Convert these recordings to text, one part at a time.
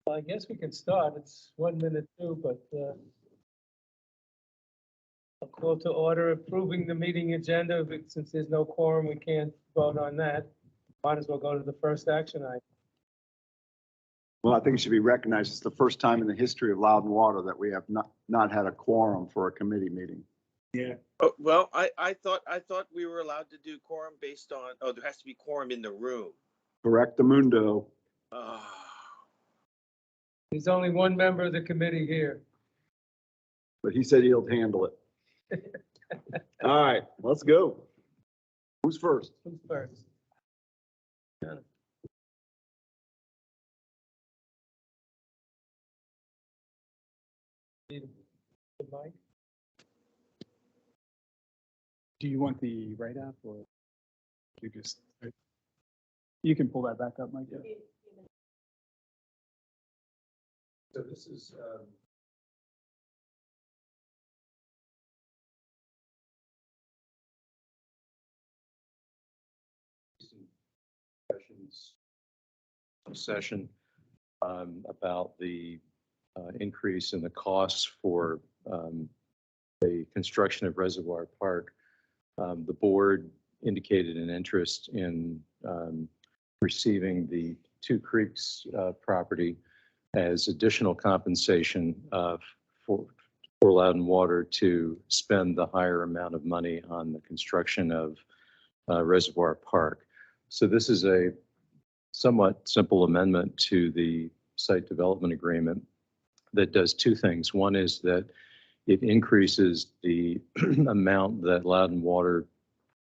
I guess we can start. It's 1 minute too, but I'll call to order approving the meeting agenda. But since there's no quorum, we can't vote on that. Might as well go to the first action item. Well, I think it should be recognized. It's the first time in the history of Loudon Water that we have not had a quorum for a committee meeting. Yeah. Oh, well, I thought we were allowed to do quorum based on, oh, there has to be quorum in the room. Correctamundo. There's only one member of the committee here. But he said he'll handle it. All right, let's go. Who's first? Who's first? Need the mic? Do you want the write-up or you just, you can pull that back up, Mike? Yeah. So this is session about the increase in the costs for the construction of Reservoir Park. The board indicated an interest in receiving the Two Creeks property as additional compensation for Loudon Water to spend the higher amount of money on the construction of Reservoir Park. So this is a somewhat simple amendment to the site development agreement that does two things. One is that it increases the amount that Loudon Water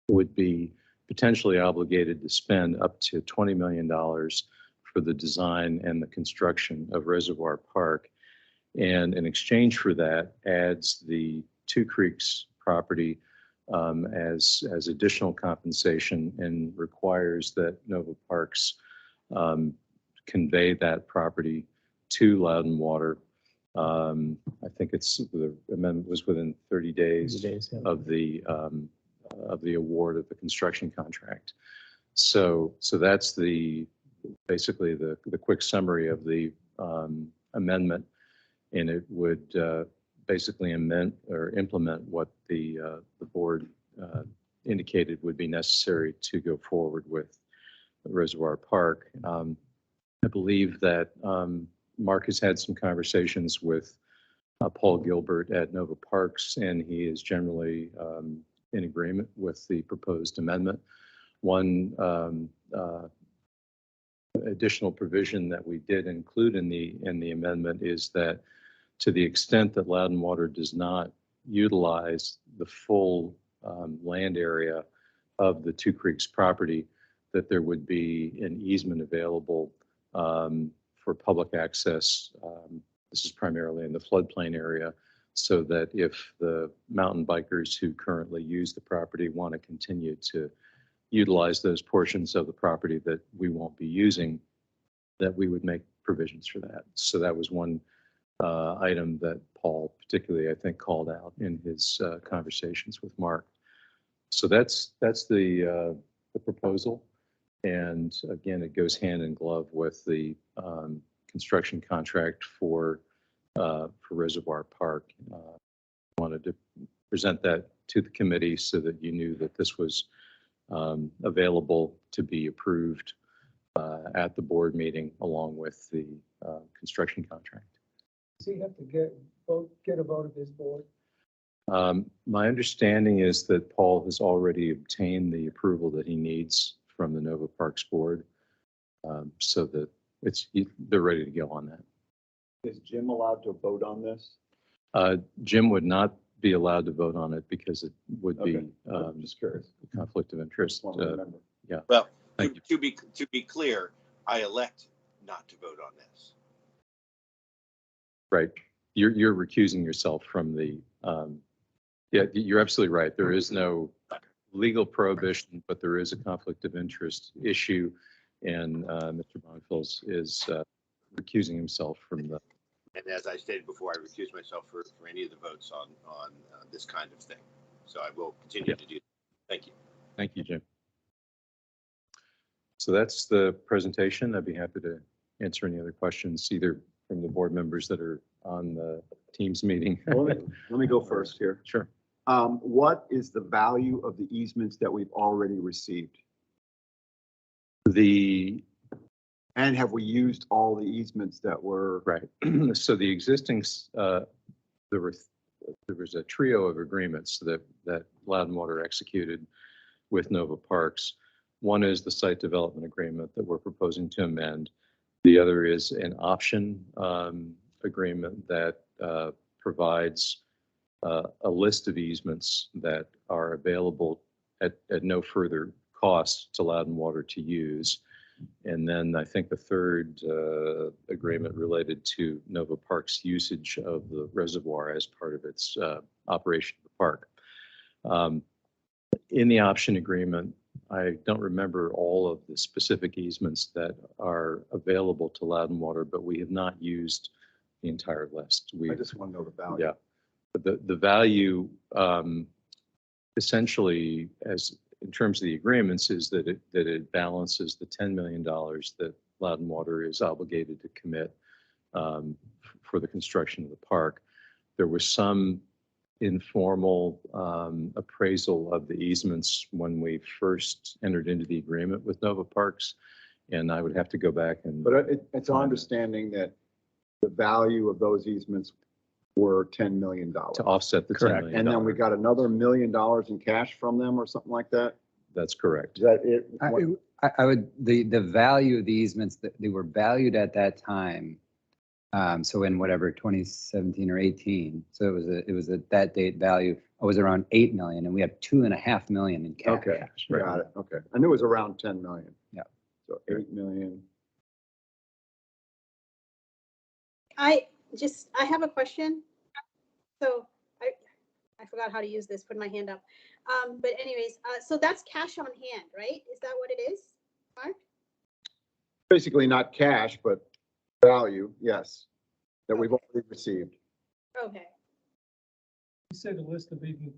would be potentially obligated to spend up to $20 million for the design and the construction of Reservoir Park. And in exchange for that, adds the Two Creeks property as additional compensation and requires that Nova Parks convey that property to Loudon Water. I think the amendment was within 30 days, of the award of the construction contract. So that's basically the quick summary of the amendment, and it would basically amend or implement what the board indicated would be necessary to go forward with Reservoir Park. I believe that Mark has had some conversations with Paul Gilbert at Nova Parks, and he is generally in agreement with the proposed amendment. One additional provision that we did include in the amendment is that to the extent that Loudon Water does not utilize the full land area of the Two Creeks property, that there would be an easement available for public access. This is primarily in the floodplain area, so that if the mountain bikers who currently use the property want to continue to utilize those portions of the property that we won't be using, that we would make provisions for that. So that was one item that Paul particularly, I think, called out in his conversations with Mark. So that's the proposal. And again, it goes hand in glove with the construction contract for Reservoir Park. Wanted to present that to the committee so that you knew that this was available to be approved at the board meeting along with the construction contract. Does he have to get a vote of his board? My understanding is that Paul has already obtained the approval that he needs from the Nova Parks board, so that they're ready to go on that. Is Jim allowed to vote on this? Jim would not be allowed to vote on it because it would be just curious. a conflict of interest. Yeah. Well, to be clear, I elect not to vote on this. Right. You're recusing yourself from the. Yeah, you're absolutely right. There is no legal prohibition, but there is a conflict of interest issue, and Mr. Bonfils is recusing himself from the. And as I stated before, I recuse myself for any of the votes on this kind of thing. So I will continue to do that. Thank you. Thank you, Jim. So that's the presentation. I'd be happy to answer any other questions, either from the board members that are on the Teams meeting. Let me go first here. Sure. What is the value of the easements that we've already received? And have we used all the easements that were? Right. So the existing, there was a trio of agreements that Loudon Water executed with Nova Parks. One is the site development agreement that we're proposing to amend. The other is an option agreement that provides a list of easements that are available at no further cost to Loudon Water to use. And then I think the third agreement related to Nova Park's usage of the reservoir as part of its operation of the park. In the option agreement, I don't remember all of the specific easements that are available to Loudon Water, but we have not used the entire list. I just want to know the value. Yeah, but the value essentially, as in terms of the agreements, is that it balances the $10 million that Loudon Water is obligated to commit for the construction of the park. There was some informal appraisal of the easements when we first entered into the agreement with Nova Parks, and I would have to go back and. But it's our understanding that the value of those easements were $10 million. To offset the $10 Correct. million. And then we got another $1 million in cash from them or something like that? That's correct. Is that it? I would, the value of the easements, that they were valued at that time. So in whatever, 2017 or 18. So it was at that date value, it was around 8 million, and we have 2.5 million in cash. Okay, got it. Okay. I knew it was around 10 million. Yeah. So 8 million. I have a question. So I forgot how to use this, put my hand up. But anyways, so that's cash on hand, right? Is that what it is, Mark? Basically not cash, but value, yes, that we've already received. Okay. You said a list of even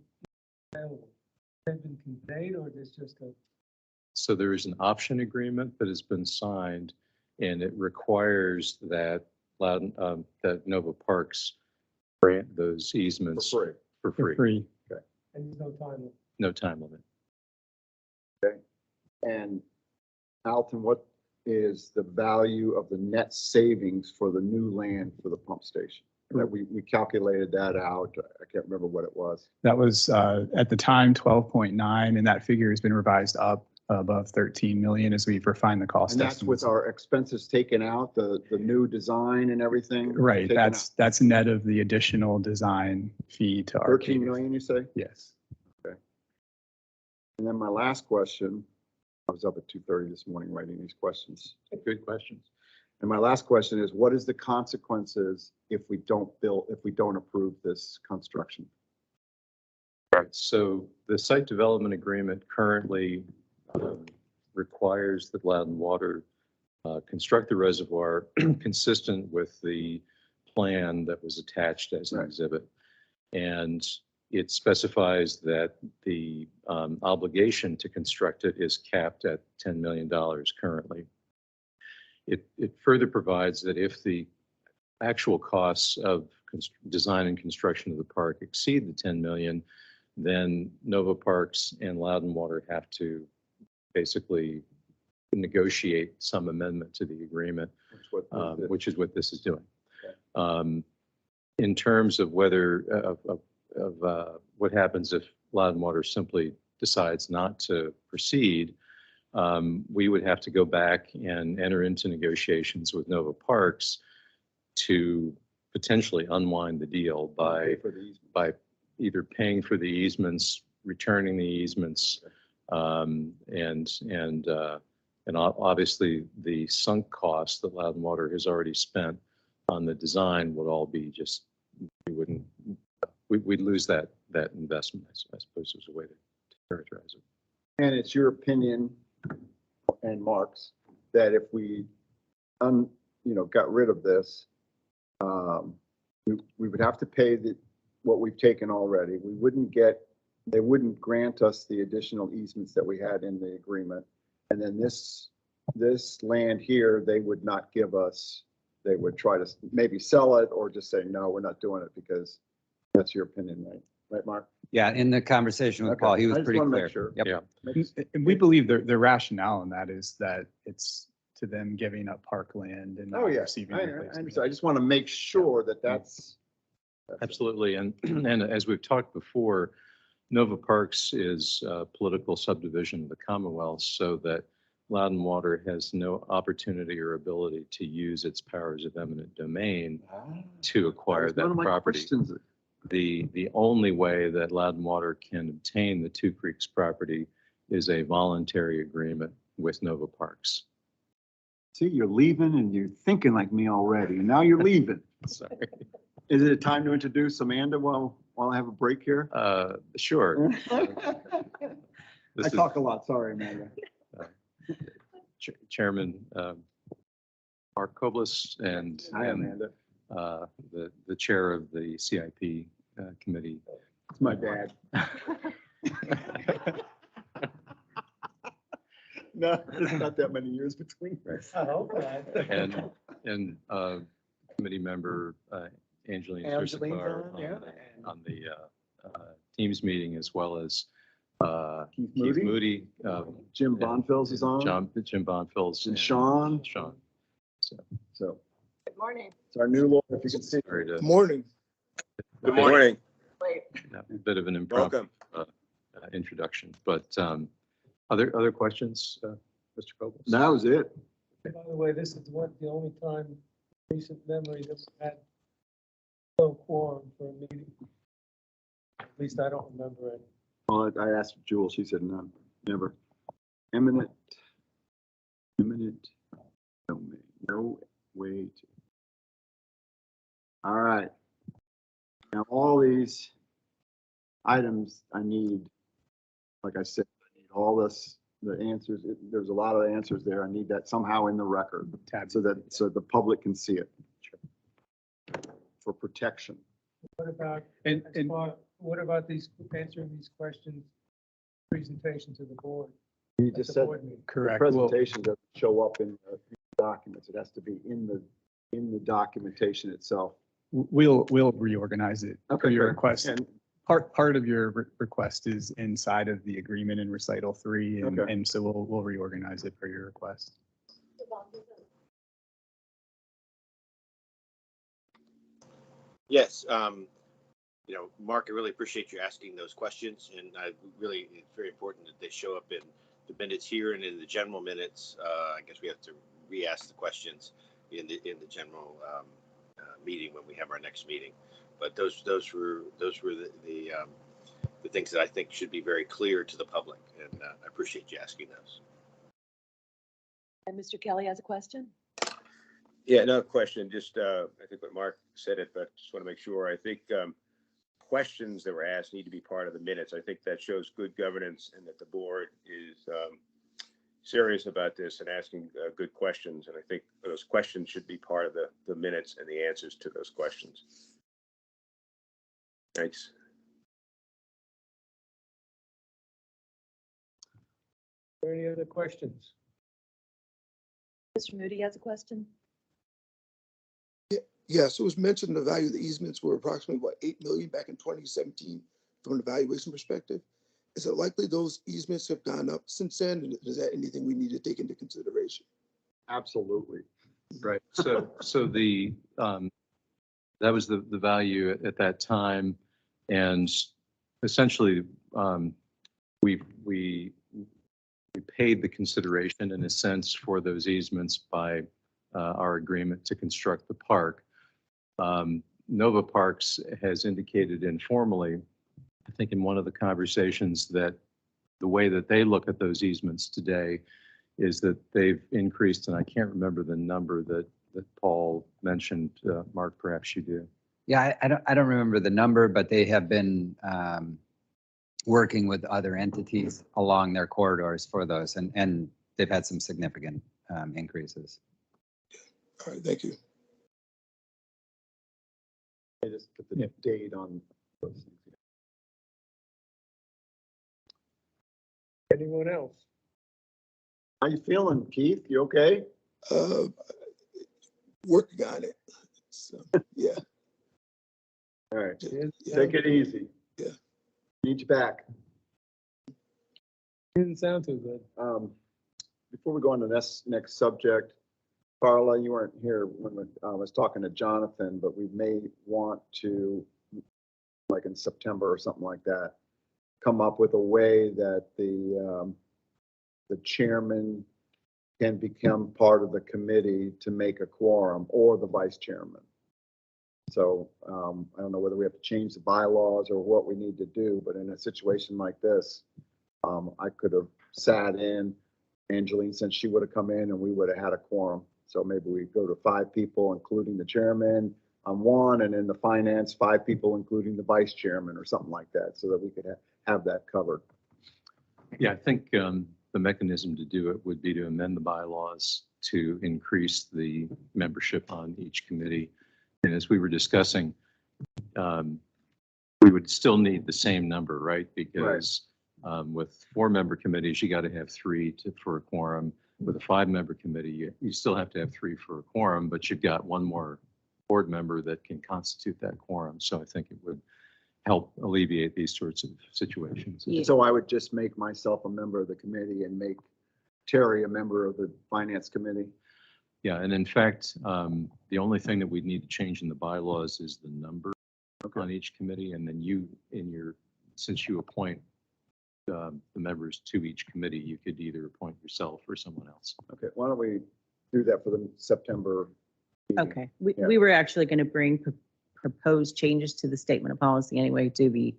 available. Have been conveyed, or there's just a? So there is an option agreement that has been signed, and it requires that that Nova Parks grant those easements For free. for free. And there's no time limit. No time limit. And Alton, what is the value of the net savings for the new land for the pump station? That we calculated that out. I can't remember what it was. That was at the time 12.9, and that figure has been revised up above 13 million as we've refined the cost And that's estimates. with our expenses taken out, the new design and everything? Right, taken out. that's net of the additional design fee to our. 13 million, you say? Yes. And then my last question, I was up at 2:30 this morning writing these questions. Good questions. And my last question is, what is the consequences if we don't approve this construction? Right. So the site development agreement currently requires that Loudon Water construct the reservoir consistent with the plan that was attached as an Right. exhibit. And it specifies that the obligation to construct it is capped at $10 million currently. It further provides that if the actual costs of design and construction of the park exceed the 10 million, then Nova Parks and Loudon Water have to basically negotiate some amendment to the agreement, which is what this is doing. Okay. In terms of whether what happens if Loudon Water simply decides not to proceed, we would have to go back and enter into negotiations with Nova Parks to potentially unwind the deal by either paying for the easements, returning the easements, and obviously the sunk costs that Loudon Water has already spent on the design would all be just, we'd lose that investment, I suppose is a way to characterize it. And it's your opinion and Mark's that if we got rid of this, we would have to pay what we've taken already. They wouldn't grant us the additional easements that we had in the agreement. And then this this land here, they would not give us, they would try to maybe sell it or just say, no, we're not doing it because that's your opinion, right? Right, Mark? Yeah, in the conversation with Okay. Paul, he I was just pretty wanna make clear. sure. Yep. Yeah. Makes- And we believe their rationale in that is that it's to them giving up parkland and Oh, not yeah, receiving I replacement. understand. I just want to make sure that that's. Absolutely. And, and as we've talked before, Nova Parks is a political subdivision of the Commonwealth so that Loudon Water has no opportunity or ability to use its powers of eminent domain to acquire was one that of my property. questions. The only way that Loudon Water can obtain the Two Creeks property is a voluntary agreement with Nova Parks. See, you're leaving and you're thinking like me already. and Now you're leaving. Sorry. Is it time to introduce Amanda while I have a break here? Sure. I This is talk a lot. Sorry, Amanda. Chairman Mark Koblis and Hi, Amanda. the chair of the CIP committee. It's my dad. No, there's not that many years between. I hope not. And committee member Angeline Angeline's Sursakar on, yeah. on the Teams meeting, as well as Keith Keith Moody. Moody. Jim Bonfils is on. Jim Bonfils. And Sean. Sean. So Good morning. it's our new lawyer, if you can see. Sorry to, Morning. Good morning. a bit of an impromptu introduction, but other questions, Mr. Koblis? That was it. By the way, this is the only time in recent memory that we had no quorum for a meeting. At least I don't remember it. Well, I asked Jewel, she said none, never. Eminent domain, no way to. All right. Now, all these items I need, like I said, I need all this, the answers. There's a lot of answers there. I need that somehow in the record so the public can see it. For protection. What about, And, what about these, answering these questions, presentation to the board? You at just the said board meeting? the correct. Well, presentation doesn't show up in the documents. It has to be in the documentation itself. we'll reorganize it per your good. request. And Part of your request is inside of the agreement in recital 3, Okay. and so we'll reorganize it per your request. Yes, Mark, I really appreciate you asking those questions, and it's very important that they show up in the minutes here and in the general minutes. I guess we have to re-ask the questions in the general meeting when we have our next meeting. But those were the things that I think should be very clear to the public, and I appreciate you asking those. And Mr. Kelly has a question? Yeah, another question, just, I think what Mark said it, but just want to make sure. I think questions that were asked need to be part of the minutes. I think that shows good governance and that the board is serious about this and asking good questions. And I think those questions should be part of the minutes and the answers to those questions. Thanks. Are there any other questions? Mr. Moody has a question? Yes, it was mentioned the value of the easements were approximately, what, 8 million back in 2017 from an valuation perspective. Is it likely those easements have gone up since then? And is that anything we need to take into consideration? absolutely. Right. So the that was the value at that time, and essentially we paid the consideration in a sense for those easements by our agreement to construct the park. Nova Parks has indicated informally, I think in one of the conversations, that the way that they look at those easements today is that they've increased, and I can't remember the number that Paul mentioned. Mark, perhaps you do. Yeah, I don't remember the number, but they have been working with other entities along their corridors for those, and they've had some significant increases. All right, thank you. I just put the date on those things. Anyone else? How you feeling, Keith? You okay? Uh, Working on it. So, yeah, All right, yeah. take it easy. Yeah. Need you back. Didn't sound too good. Before we go on to this next subject, Carla, you weren't here when I was talking to Jonathan, but we may want to, like in September or something like that, come up with a way that the chairman can become part of the committee to make a quorum, or the vice chairman. So I don't know whether we have to change the bylaws or what we need to do, but in a situation like this, I could have sat in Angeline, since she would have come in and we would have had a quorum. So maybe we go to 5 people, including the chairman on one, and in the finance, 5 people, including the vice chairman or something like that, so that we could have that covered. Yeah, I think the mechanism to do it would be to amend the bylaws to increase the membership on each committee. And as we were discussing, we would still need the same number, right? Because with 4-member committees, you got to have 3 for a quorum. With a 5-member committee, you still have to have 3 for a quorum, but you've got 1 more board member that can constitute that quorum. So I think it would help alleviate these sorts of situations. Yeah. So I would just make myself a member of the committee and make Terry a member of the finance committee. Yeah, and in fact, the only thing that we need to change in the bylaws is the number on each committee, and then you, since you appoint the members to each committee, you could either appoint yourself or someone else. Okay, why don't we do that for the September meeting? Okay, Yeah. we were actually going to bring proposed changes to the statement of policy anyway to the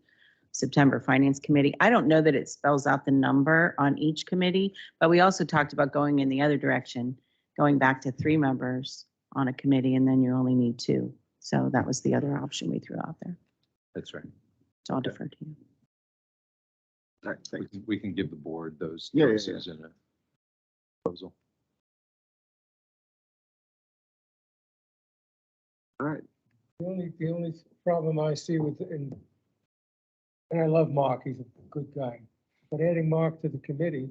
September Finance Committee. I don't know that it spells out the number on each committee, but we also talked about going in the other direction, going back to 3 members on a committee, and then you only need 2. So that was the other option we threw out there. That's right. So I'll defer to you. All right, thanks. We can give the board those Yeah, yeah, choices in a proposal. All right, The only problem I see with, and I love Mark, he's a good guy, but adding Mark to the committee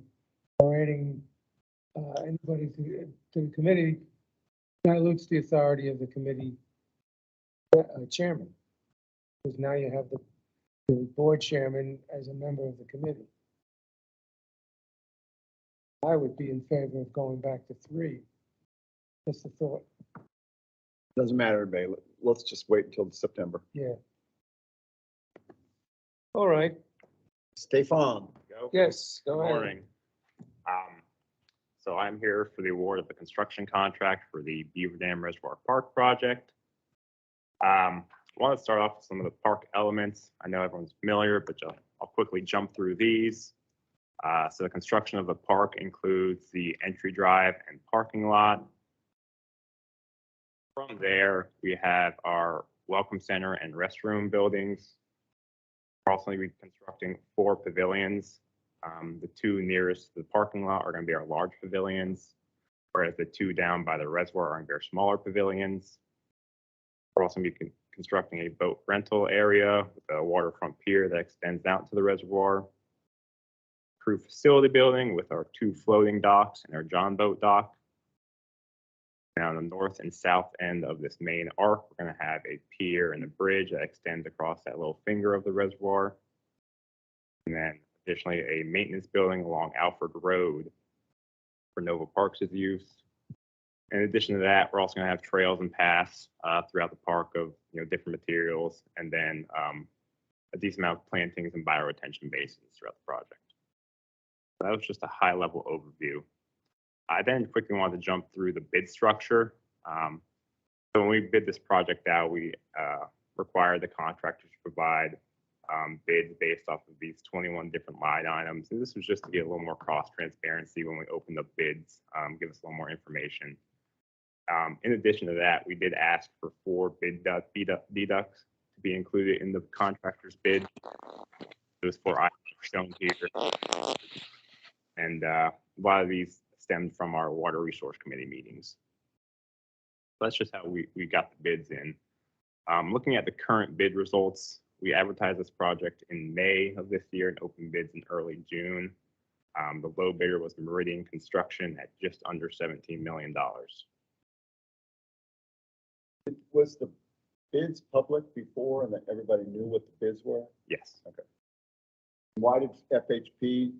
or adding anybody to the committee dilutes the authority of the committee chairman. Because now you have the board chairman as a member of the committee. I would be in favor of going back to 3. Just a thought. doesn't matter, Bay. Let's just wait until September. Yeah. All right. Stefan. Yes, go ahead. Morning. So I'm here for the award of the construction contract for the Beaver Dam Reservoir Park project. I want to start off with some of the park elements. I know everyone's familiar, but I'll quickly jump through these. So the construction of the park includes the entry drive and parking lot. From there, we have our welcome center and restroom buildings. We're also going to be constructing 4 pavilions. The 2 nearest to the parking lot are going to be our large pavilions, whereas the 2 down by the reservoir are going to be our smaller pavilions. We're also going to be constructing a boat rental area with a waterfront pier that extends out to the reservoir. Crew facility building with our 2 floating docks and our John boat dock. Now on the north and south end of this main arc, we're going to have a pier and a bridge that extends across that little finger of the reservoir. And then additionally, a maintenance building along Alfred Road for Nova Parks' use. In addition to that, we're also going to have trails and paths throughout the park of different materials, and then a decent amount of plantings and bioretention basins throughout the project. So that was just a high-level overview. I then quickly wanted to jump through the bid structure. So when we bid this project out, we required the contractors to provide bids based off of these 21 different line items. And this was just to get a little more cost transparency when we opened up bids, give us a little more information. In addition to that, we did ask for 4 bid deducts to be included in the contractor's bid. Those 4 items are shown here. And a lot of these stemmed from our Water Resource Committee meetings. So that's just how we got the bids in. Looking at the current bid results, we advertised this project in May of this year and opened bids in early June. The low bidder was Meridian Construction at just under $17 million. Was the bids public before and that everybody knew what the bids were? Yes. Okay. Why did FHP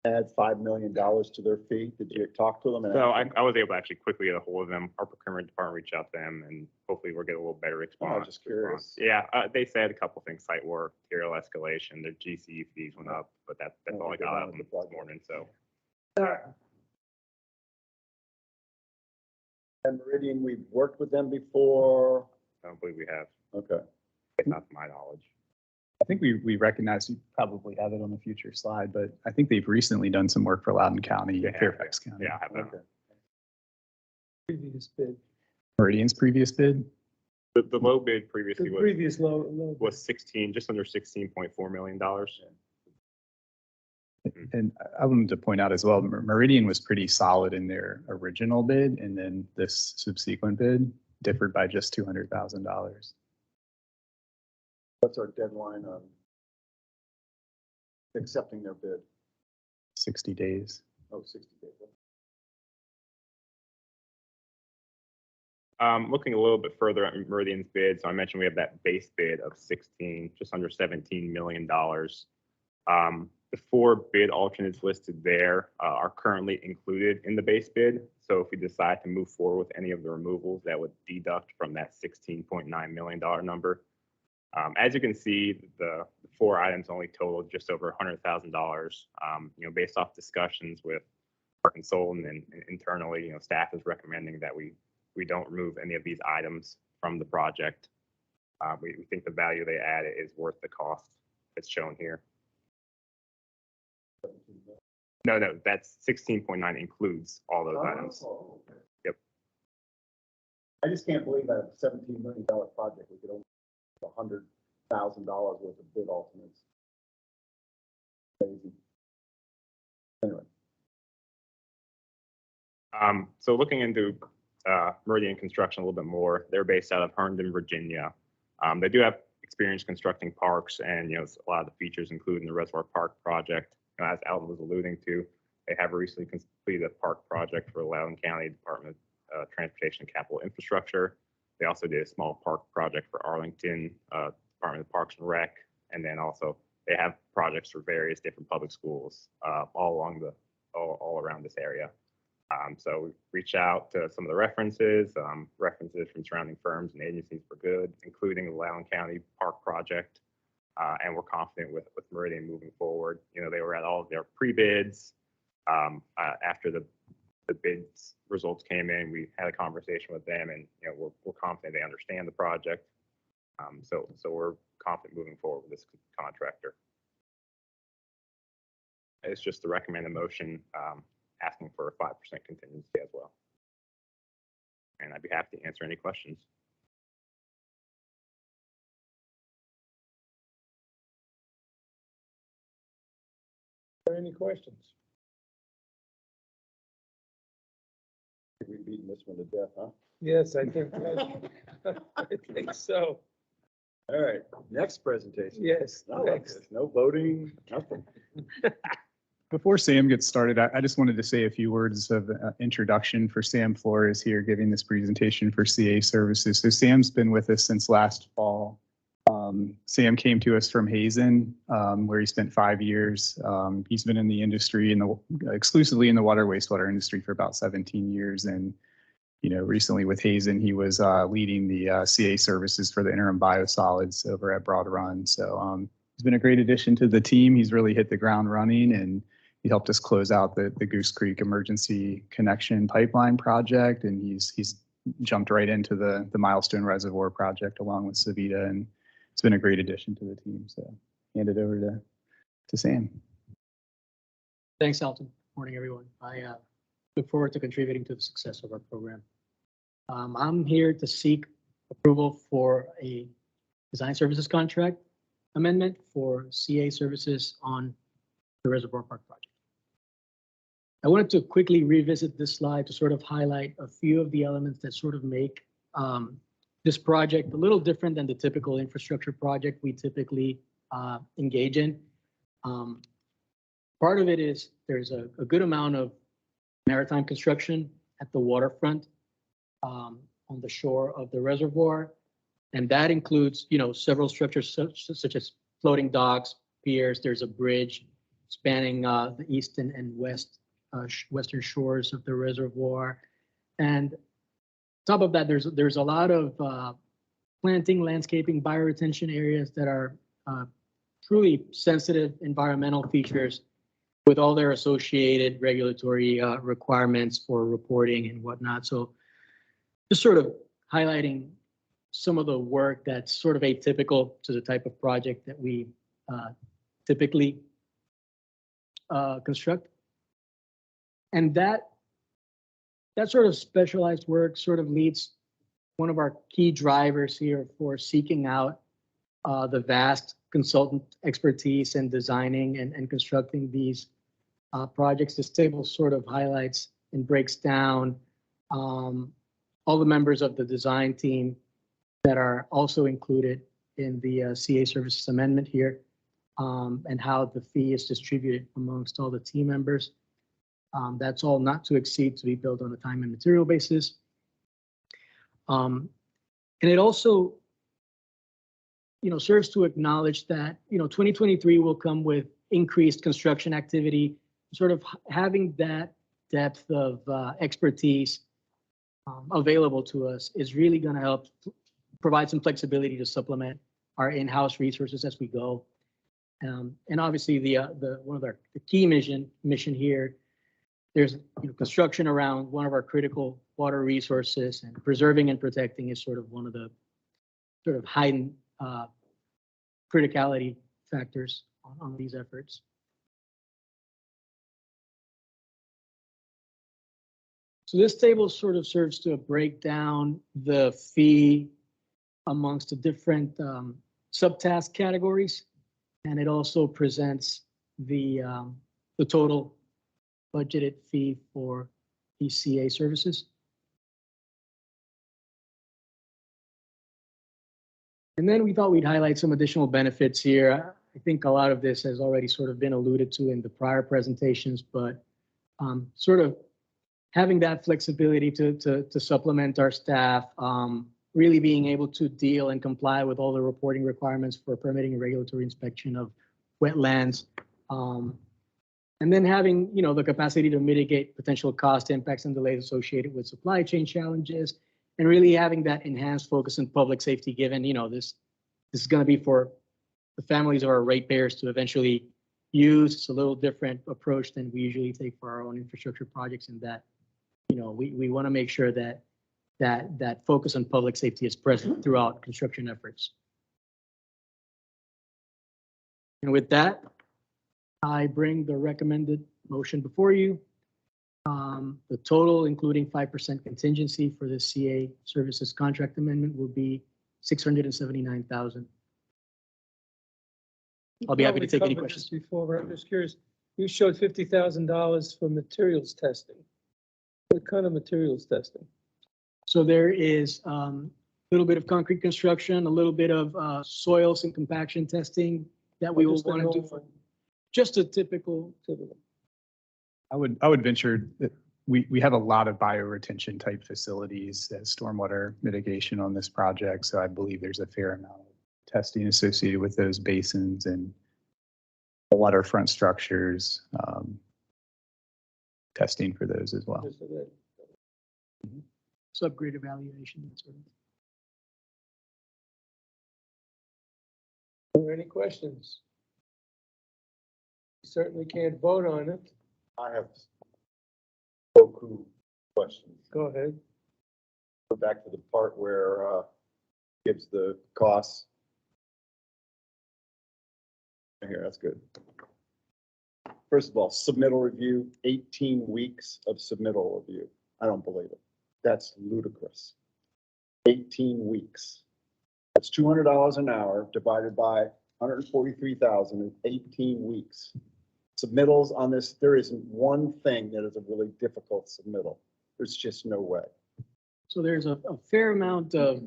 add $5 million to their fee? Did you talk to them? And So ask them? I was able to actually quickly get a hold of them. Our procurement department reached out to them, and hopefully we'll get a little better response. just curious. Yeah, they said a couple things: site work, material escalation, their GCU fees went up, but that's all I got out of them this morning. So And Meridian, we've worked with them before. I don't believe we have, Okay. not to my knowledge. I think we recognize, you probably have it on a future slide, but I think they've recently done some work for Loudoun County, Yeah, Fairfax County. Yeah, I have that. Okay. Previous bid, Meridian's previous bid. The low bid the previously previous low. was 16, just under $16.4 million. And I wanted to point out as well, Meridian was pretty solid in their original bid, and then this subsequent bid differed by just $200,000. What's our deadline on accepting their bid? 60 days. Oh, 60 days. Looking a little bit further at Meridian's bid, so I mentioned we have that base bid of 16, just under $17 million. The 4 bid alternates listed there are currently included in the base bid. So if we decide to move forward with any of the removals, that would deduct from that $16.9 million number. As you can see, the 4 items only totaled just over $100,000. Based off discussions with our consultant and internally, staff is recommending that we don't remove any of these items from the project. We think the value they add is worth the cost that's shown here. No, that's 16.9 includes all those items. Okay. Yep. I just can't believe that a $17 million project, we could only have $100,000 worth of bid alternates. Crazy. Anyway. So looking into Meridian Construction a little bit more, they're based out of Herndon, Virginia. They do have experience constructing parks, and a lot of the features including the Reservoir Park project. As Alton was alluding to, they have recently completed a park project for Loudoun County Department of Transportation and Capital Infrastructure. They also did a small park project for Arlington Department of Parks and Rec, and then also they have projects for various different public schools all around this area. So we reached out to some of the references from surrounding firms and agencies for good, including the Loudoun County Park project. And we're confident with Meridian moving forward. They were at all of their pre-bids. After the bids results came in, we had a conversation with them, and we're confident they understand the project. So we're confident moving forward with this contractor. It's just to recommend a motion asking for a 5% contingency as well. And I'd be happy to answer any questions. Are there any questions? We've beaten this one to death, huh? Yes, I think, I think so. All right, next presentation. Yes, I like next. this. No voting, nothing. Before Sam gets started, I just wanted to say a few words of introduction for Sam Flores here giving this presentation for CA Services. So Sam's been with us since last fall. Sam came to us from Hazen, where he spent 5 years. He's been in the industry, exclusively in the water wastewater industry for about 17 years. And, recently with Hazen, he was leading the CA Services for the interim biosolids over at Broad Run. So he's been a great addition to the team. He's really hit the ground running, and he helped us close out the Goose Creek Emergency Connection Pipeline project. And he's jumped right into the Milestone Reservoir project along with Savita, and it's been a great addition to the team. So hand it over to Sam. Thanks, Alton. Morning, everyone. I look forward to contributing to the success of our program. I'm here to seek approval for a design services contract amendment for CA Services on the Reservoir Park project. I wanted to quickly revisit this slide to sort of highlight a few of the elements that sort of make this project a little different than the typical infrastructure project we typically engage in. Part of it is there's a good amount of maritime construction at the waterfront on the shore of the reservoir. And that includes, several structures such as floating docks, piers. There's a bridge spanning the east and western shores of the reservoir. And top of that, there's a lot of planting, landscaping, bioretention areas that are truly sensitive environmental features with all their associated regulatory requirements for reporting and whatnot. So just sort of highlighting some of the work that's sort of atypical to the type of project that we typically construct. And that sort of specialized work sort of leads one of our key drivers here for seeking out the vast consultant expertise in designing and constructing these projects. This table sort of highlights and breaks down all the members of the design team that are also included in the CA services amendment here, and how the fee is distributed amongst all the team members. That's all not to exceed to be billed on a time and material basis. And it also, serves to acknowledge that, 2023 will come with increased construction activity. Sort of having that depth of expertise available to us is really going to help provide some flexibility to supplement our in-house resources as we go. And obviously, one of the key mission here, there's construction around one of our critical water resources, and preserving and protecting is sort of one of the sort of heightened criticality factors on these efforts. So this table sort of serves to break down the fee amongst the different subtask categories, and it also presents the total budgeted fee for ECA services. And then we thought we'd highlight some additional benefits here. I think a lot of this has already sort of been alluded to in the prior presentations, but sort of having that flexibility to supplement our staff, really being able to deal and comply with all the reporting requirements for permitting and regulatory inspection of wetlands. And then having, the capacity to mitigate potential cost impacts and delays associated with supply chain challenges, and really having that enhanced focus on public safety, given, this is going to be for the families of our ratepayers to eventually use. It's a little different approach than we usually take for our own infrastructure projects, in that, we want to make sure that focus on public safety is present throughout construction efforts. And with that, I bring the recommended motion before you. The total, including 5% contingency for the CA services contract amendment, will be $679,000. I'll be happy to take any questions. Before, but I'm just curious, you showed $50,000 for materials testing. What kind of materials testing? So there is a little bit of concrete construction, a little bit of soils and compaction testing that we will want to do for just a typical. I would venture that we have a lot of bioretention type facilities as stormwater mitigation on this project. So I believe there's a fair amount of testing associated with those basins and the waterfront structures, testing for those as well. Subgrade evaluation. That sort of. Are there any questions? You certainly can't vote on it. I have Boku questions. Go ahead. Go back to the part where gives the costs. Here, that's good. First of all, submittal review, 18 weeks of submittal review. I don't believe it. That's ludicrous. 18 weeks. That's $200 an hour divided by 143,000 in 18 weeks. Submittals on this, there isn't one thing that is a really difficult submittal. There's just no way. So there's a fair amount of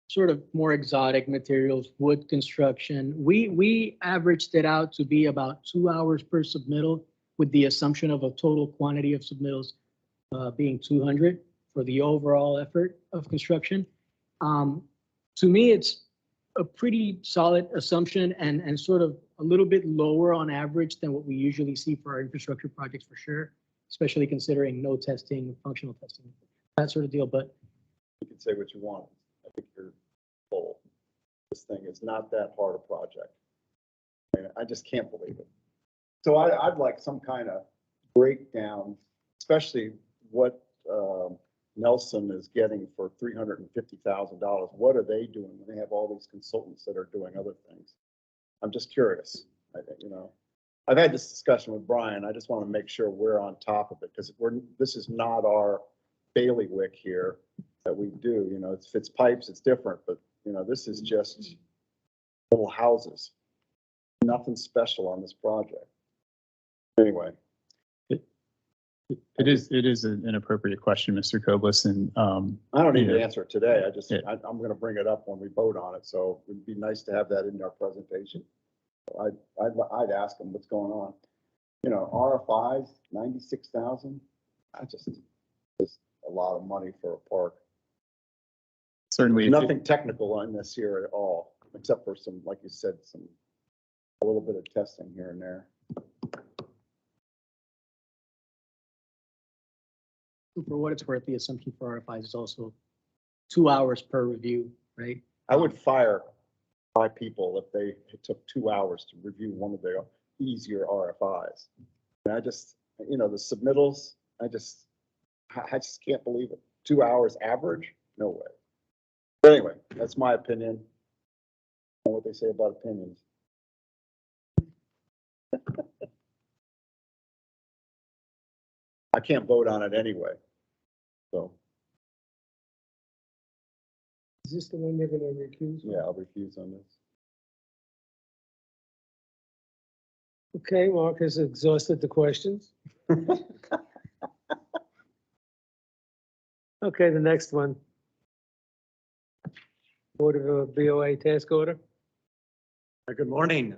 sort of more exotic materials, wood construction. We averaged it out to be about 2 hours per submittal with the assumption of a total quantity of submittals being 200 for the overall effort of construction. To me, it's a pretty solid assumption and sort of a little bit lower on average than what we usually see for our infrastructure projects for sure, especially considering no testing, functional testing, that sort of deal. But You can say what you want. I think you're full. This thing is not that hard a project. I mean, I just can't believe it. So I'd like some kind of breakdown, especially what Nelson is getting for $350,000. What are they doing when they have all these consultants that are doing other things? I'm just curious. I've had this discussion with Brian. I just want to make sure we're on top of it because this is not our bailiwick here that we do. If it's pipes, it's different, but this is just little houses. Nothing special on this project. Anyway. It is an appropriate question, Mr. Koblis, and I don't need to answer it today. I'm going to bring it up when we vote on it. So it'd be nice to have that in our presentation. I'd ask them what's going on. RFIs, 96,000. That's just a lot of money for a park. Certainly. Nothing technical in this here at all, except for some, like you said, a little bit of testing here and there. for what it's worth, the assumption for RFIs is also 2 hours per review, right? I would fire 5 people if it took 2 hours to review one of their easier RFIs. And the submittals, I just can't believe it. 2 hours average? No way. But anyway, that's my opinion. I know what they say about opinions. I can't vote on it anyway. So. Is this the one you're gonna recuse? Yeah, I'll refuse on this. Okay, Mark has exhausted the questions. Okay, the next one. Board of BOA task order. Good morning.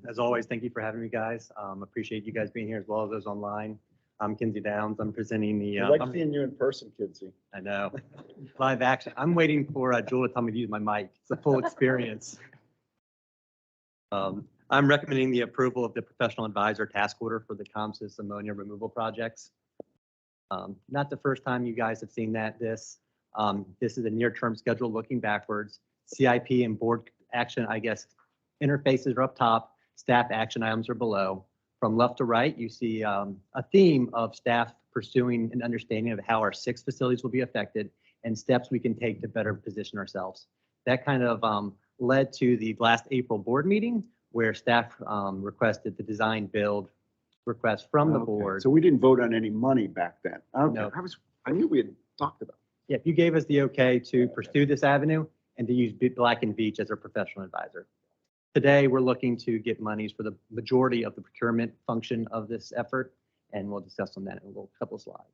As always, thank you for having me, guys. Appreciate you guys being here as well as those online. I'm Kinsey Downs. I'm presenting the. I like seeing you in person, Kinsey. I know. Live action. I'm waiting for Joel to tell me to use my mic. It's a full experience. I'm recommending the approval of the professional advisor task order for the COMSYS ammonia removal projects. Not the first time you guys have seen this. This is a near-term schedule looking backwards. CIP and board action, I guess, interfaces are up top. Staff action items are below. From left to right, you see a theme of staff pursuing an understanding of how our 6 facilities will be affected and steps we can take to better position ourselves. That kind of led to the last April board meeting where staff requested the design build request from the board. So we didn't vote on any money back then. Okay. No. I knew we had talked about it. Yeah, if you gave us the okay to pursue this avenue and to use Black and Veatch as our professional advisor. Today, we're looking to get monies for the majority of the procurement function of this effort, and we'll discuss on that in a couple of slides.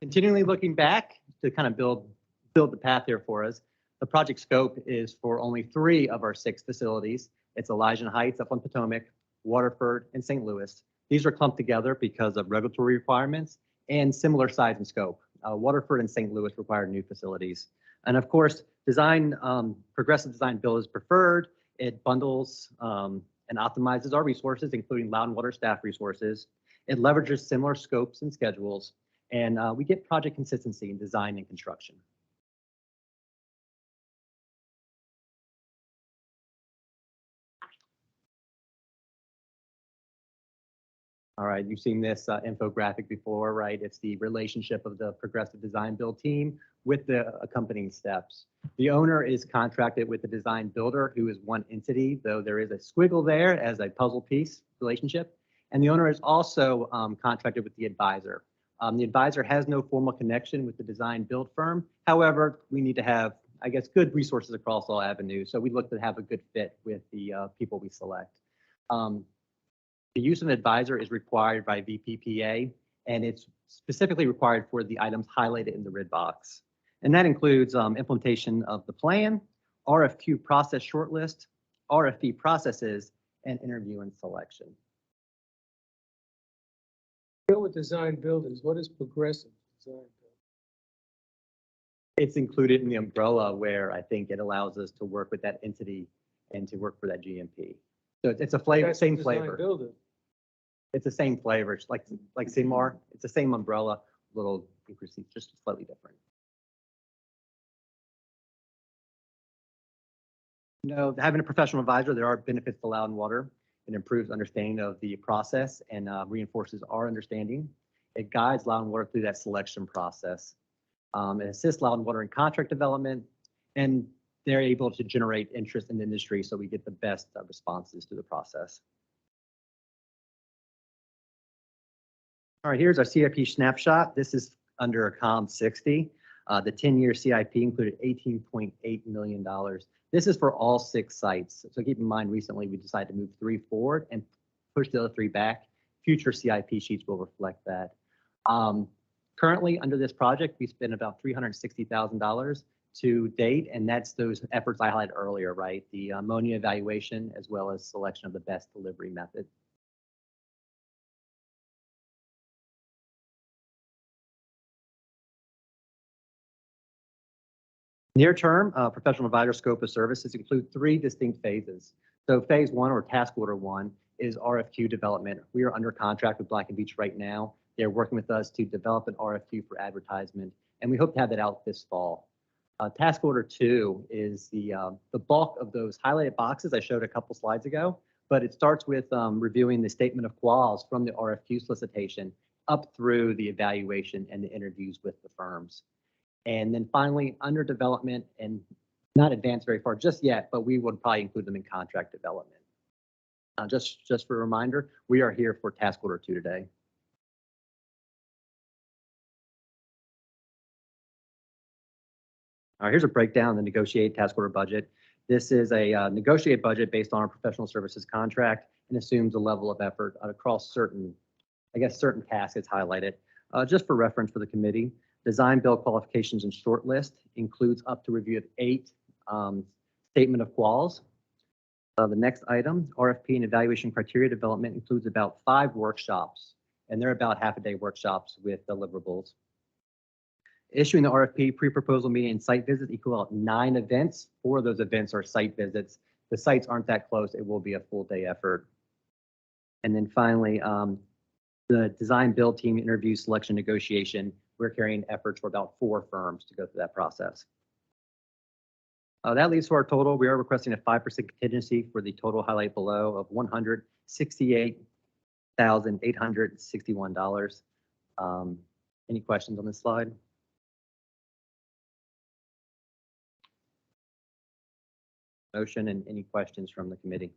Continually looking back to kind of build the path here for us, the project scope is for only 3 of our 6 facilities. It's Elijah Heights up on Potomac, Waterford, and St. Louis. These are clumped together because of regulatory requirements and similar size and scope. Waterford and St. Louis require new facilities. And of course, progressive design build is preferred. It bundles and optimizes our resources, including Loudon Water staff resources. It leverages similar scopes and schedules, and we get project consistency in design and construction. All right, you've seen this infographic before, right? It's the relationship of the progressive design build team with the accompanying steps. The owner is contracted with the design builder, who is one entity, though there is a squiggle there as a puzzle piece relationship. And the owner is also contracted with the advisor. The advisor has no formal connection with the design build firm. However, we need to have, I guess, good resources across all avenues. So we look to have a good fit with the people we select. The use of an advisor is required by VPPA, and it's specifically required for the items highlighted in the red box. And that includes implementation of the plan, RFQ process shortlist, RFP processes, and interview and selection. Go with design builders. What is progressive design? It's included in the umbrella where I think it allows us to work with that entity and to work for that GMP. So it's a flavor, That's same design flavor. builder. It's the same flavor, it's like Seymour. It's the same umbrella, little increase, just slightly different. No, having a professional advisor, there are benefits to Loud and Water. It improves understanding of the process and reinforces our understanding. It guides Loud and Water through that selection process. It assists Loud and Water in contract development, and they're able to generate interest in the industry so we get the best responses to the process. All right, here's our CIP snapshot. This is under COM 60. The 10-year CIP included $18.8 million. This is for all 6 sites. So keep in mind, recently we decided to move 3 forward and push the other 3 back. Future CIP sheets will reflect that. Currently, under this project, we spent about $360,000 to date, and that's those efforts I highlighted earlier, right? The ammonia evaluation, as well as selection of the best delivery method. Near term, professional advisor scope of services include 3 distinct phases. So phase 1, or task order 1, is RFQ development. We are under contract with Black & Veatch right now. They're working with us to develop an RFQ for advertisement, and we hope to have that out this fall. Task order 2 is the bulk of those highlighted boxes I showed a couple slides ago, but it starts with reviewing the statement of quals from the RFQ solicitation up through the evaluation and the interviews with the firms. And then finally, under development, and not advanced very far just yet, but we would probably include them in contract development. Just for a reminder, we are here for task order 2 today. All right, here's a breakdown of the negotiated task order budget. This is a negotiated budget based on our professional services contract and assumes a level of effort across certain tasks it's highlighted. Just for reference for the committee, design build qualifications and shortlist includes up to review of 8 statement of quals. The next item, RFP and evaluation criteria development, includes about 5 workshops, and they're about half-a-day workshops with deliverables. Issuing the RFP, pre-proposal meeting, and site visits equal out 9 events. 4 of those events are site visits. The sites aren't that close. It will be a full-day effort. And then finally, the design build team interview selection negotiation. We're carrying efforts for about 4 firms to go through that process. That leads to our total. We are requesting a 5% contingency for the total highlight below of $168,861. Any questions on this slide? Motion and any questions from the committee?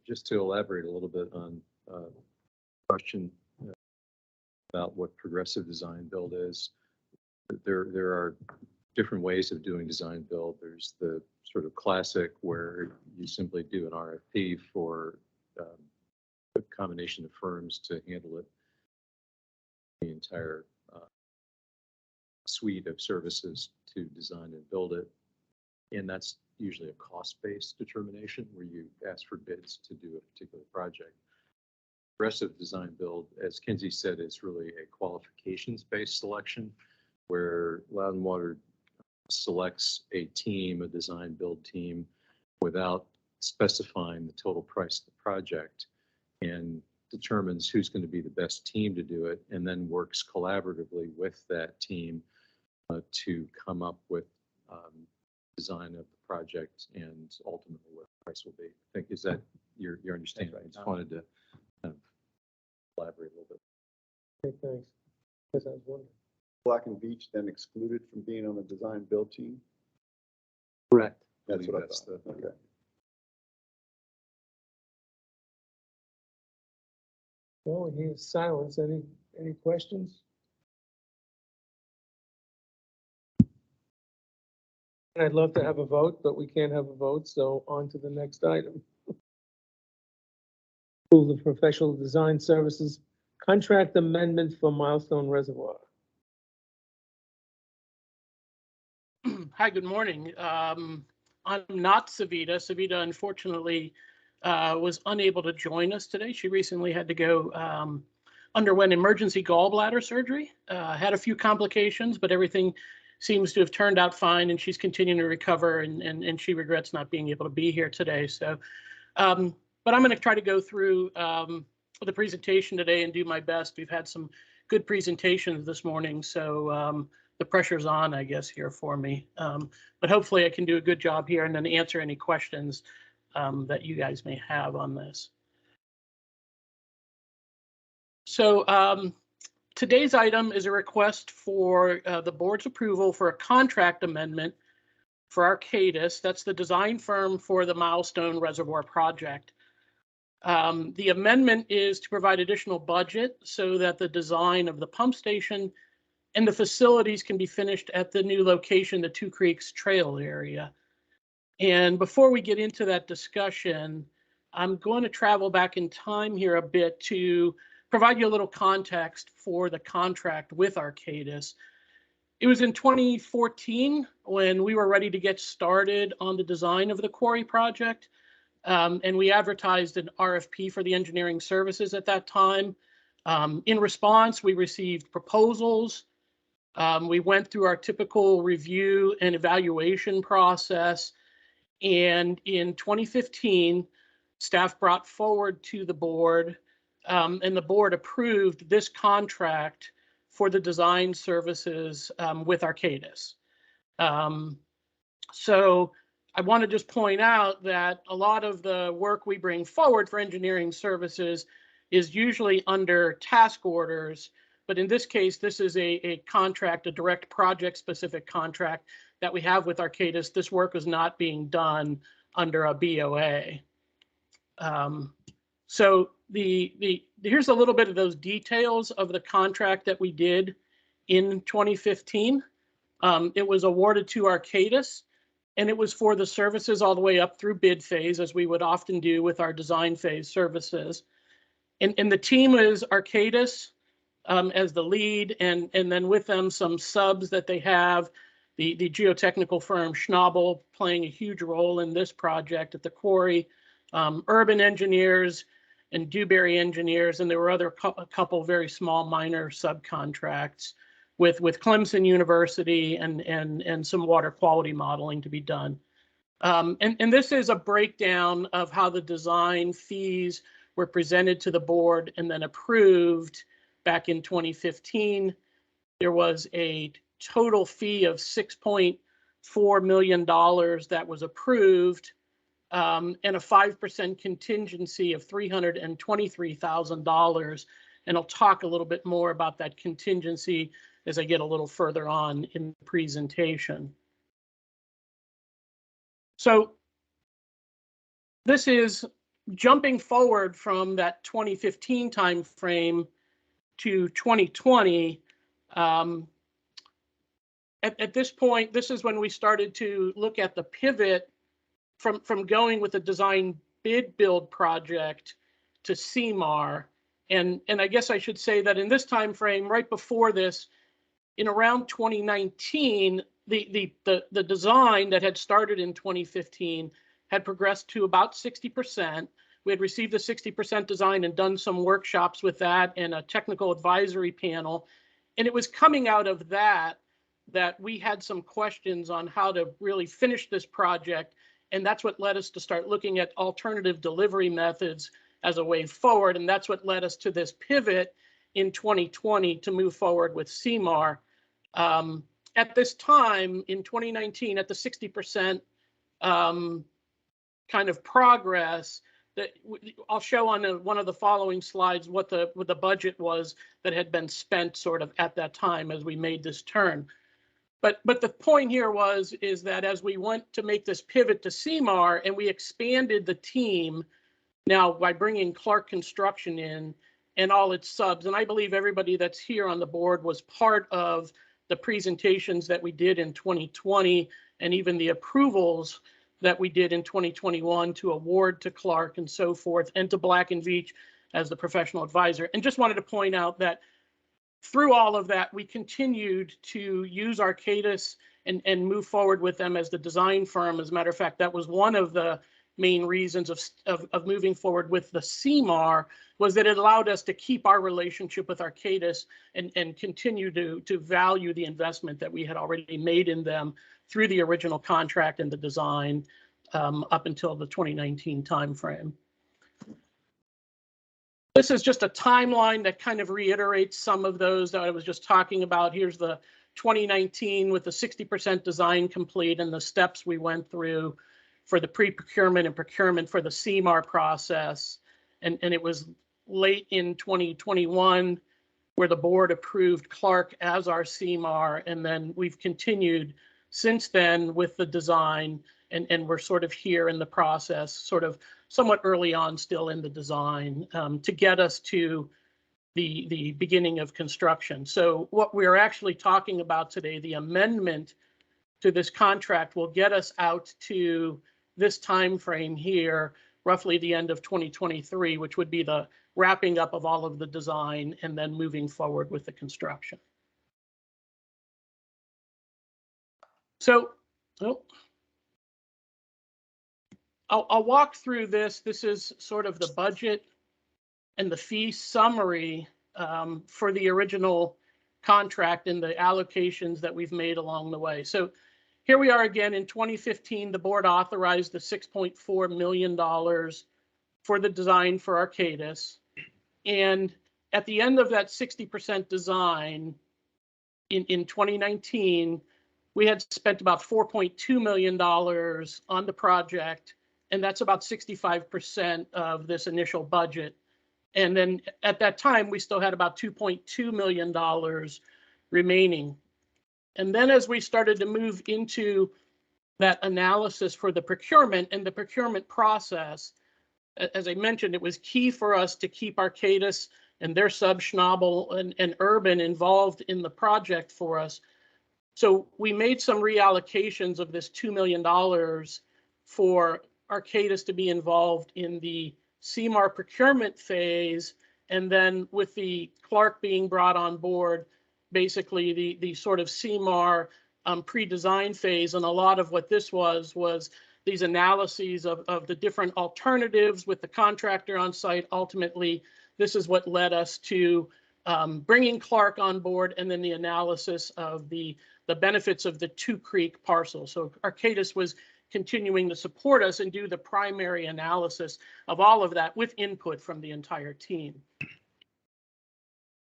Just to elaborate a little bit on question about what progressive design build is. There are different ways of doing design build. There's the sort of classic where you simply do an RFP for a combination of firms to handle it, the entire suite of services to design and build it. And that's usually a cost-based determination where you ask for bids to do a particular project. Progressive design build, as Kinsey said, is really a qualifications-based selection where Loud and Water selects a team, a design build team, without specifying the total price of the project, and determines who's going to be the best team to do it, and then works collaboratively with that team to come up with design of the project and ultimately what the price will be. I think, is that your understanding? I just wanted to kind of elaborate a little bit. Okay, thanks. Because I was wondering. Black & Veatch then excluded from being on the design build team? Correct. That's what I That's thought. the- Okay. Well, we hear silence. Any questions? I'd love to have a vote, but we can't have a vote, so on to the next item. Approve the professional design services Contract amendment for Milestone Reservoir. Hi, good morning. I'm not Savita. Savita, unfortunately, was unable to join us today. She recently had to go, underwent emergency gallbladder surgery, had a few complications, but everything seems to have turned out fine, and she's continuing to recover, and she regrets not being able to be here today. So, but I'm going to try to go through the presentation today and do my best. We've had some good presentations this morning, so the pressure's on, I guess, here for me. But hopefully I can do a good job here and then answer any questions that you guys may have on this. So today's item is a request for the board's approval for a contract amendment for Arcadis. That's the design firm for the Milestone Reservoir project. The amendment is to provide additional budget so that the design of the pump station and the facilities can be finished at the new location, the Two Creeks Trail area. And before we get into that discussion, I'm going to travel back in time here a bit to provide you a little context for the contract with Arcadis. It was in 2014 when we were ready to get started on the design of the quarry project. And we advertised an RFP for the engineering services at that time. In response, we received proposals. We went through our typical review and evaluation process. And in 2015, staff brought forward to the board, and the board approved this contract for the design services with Arcadis. So I want to just point out that a lot of the work we bring forward for engineering services is usually under task orders. But in this case, this is a contract, a direct project specific contract that we have with Arcadis. This work is not being done under a BOA. So here's a little bit of those details of the contract that we did in 2015. It was awarded to Arcadis, and it was for the services all the way up through bid phase, as we would often do with our design phase services. And the team is Arcadis, as the lead, and then with them some subs that they have, the geotechnical firm Schnabel playing a huge role in this project at the quarry, urban engineers and Dewberry engineers, and there were a couple very small minor subcontracts with Clemson University and some water quality modeling to be done. And this is a breakdown of how the design fees were presented to the board and then approved. Back in 2015, there was a total fee of $6.4 million that was approved, and a 5% contingency of $323,000. And I'll talk a little bit more about that contingency as I get a little further on in the presentation. So this is jumping forward from that 2015 timeframe to 2020. At this point, this is when we started to look at the pivot from going with a design bid build project to CMAR. And I guess I should say that in this time frame, right before this, in around 2019, the design that had started in 2015 had progressed to about 60%. We had received a 60% design and done some workshops with that and a technical advisory panel. And it was coming out of that we had some questions on how to really finish this project. And that's what led us to start looking at alternative delivery methods as a way forward. And that's what led us to this pivot in 2020 to move forward with CMAR. At this time in 2019, at the 60% kind of progress, that I'll show on one of the following slides what the budget was that had been spent sort of at that time as we made this turn. But the point here is that as we went to make this pivot to CMAR and we expanded the team now by bringing Clark Construction in and all its subs, and I believe everybody that's here on the board was part of the presentations that we did in 2020 and even the approvals that we did in 2021 to award to Clark and so forth, and to Black & Veatch as the professional advisor. And just wanted to point out that through all of that, we continued to use Arcadis and move forward with them as the design firm. As a matter of fact, that was one of the main reasons of moving forward with the CMAR, was that it allowed us to keep our relationship with Arcadis and continue to value the investment that we had already made in them through the original contract and the design up until the 2019 timeframe. This is just a timeline that kind of reiterates some of those that I was just talking about. Here's the 2019 with the 60% design complete and the steps we went through for the pre-procurement and procurement for the CMAR process. And it was late in 2021 where the board approved Clark as our CMAR. And then we've continued since then with the design, and we're sort of here in the process, sort of somewhat early on still in the design to get us to the beginning of construction. So what we're actually talking about today, the amendment to this contract, will get us out to this time frame here, roughly the end of 2023, which would be the wrapping up of all of the design and then moving forward with the construction. So, I'll walk through this. This is sort of the budget and the fee summary for the original contract and the allocations that we've made along the way. So here we are again in 2015, the board authorized the $6.4 million for the design for Arcadis. And at the end of that 60% design in 2019, we had spent about $4.2 million on the project, and that's about 65% of this initial budget. And then at that time, we still had about $2.2 million remaining. And then as we started to move into that analysis for the procurement and the procurement process, as I mentioned, it was key for us to keep Arcadis and their sub Schnabel and Urban involved in the project for us. So we made some reallocations of this $2 million for Arcadis to be involved in the CMAR procurement phase. And then with the Clark being brought on board, basically the sort of CMAR pre-design phase. And a lot of what this was these analyses of the different alternatives with the contractor on site. Ultimately, this is what led us to bringing Clark on board, and then the analysis of the benefits of the Two Creek parcel. So Arcadis was continuing to support us and do the primary analysis of all of that with input from the entire team.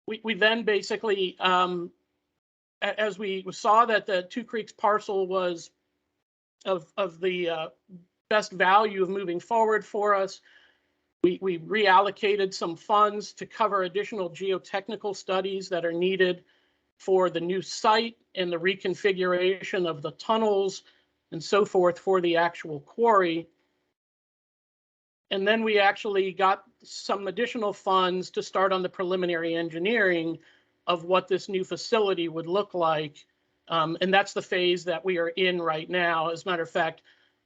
We then basically, as we saw that the Two Creeks parcel was of the best value of moving forward for us, we reallocated some funds to cover additional geotechnical studies that are needed for the new site and the reconfiguration of the tunnels and so forth for the actual quarry. And then we actually got some additional funds to start on the preliminary engineering of what this new facility would look like. And that's the phase that we are in right now. As a matter of fact,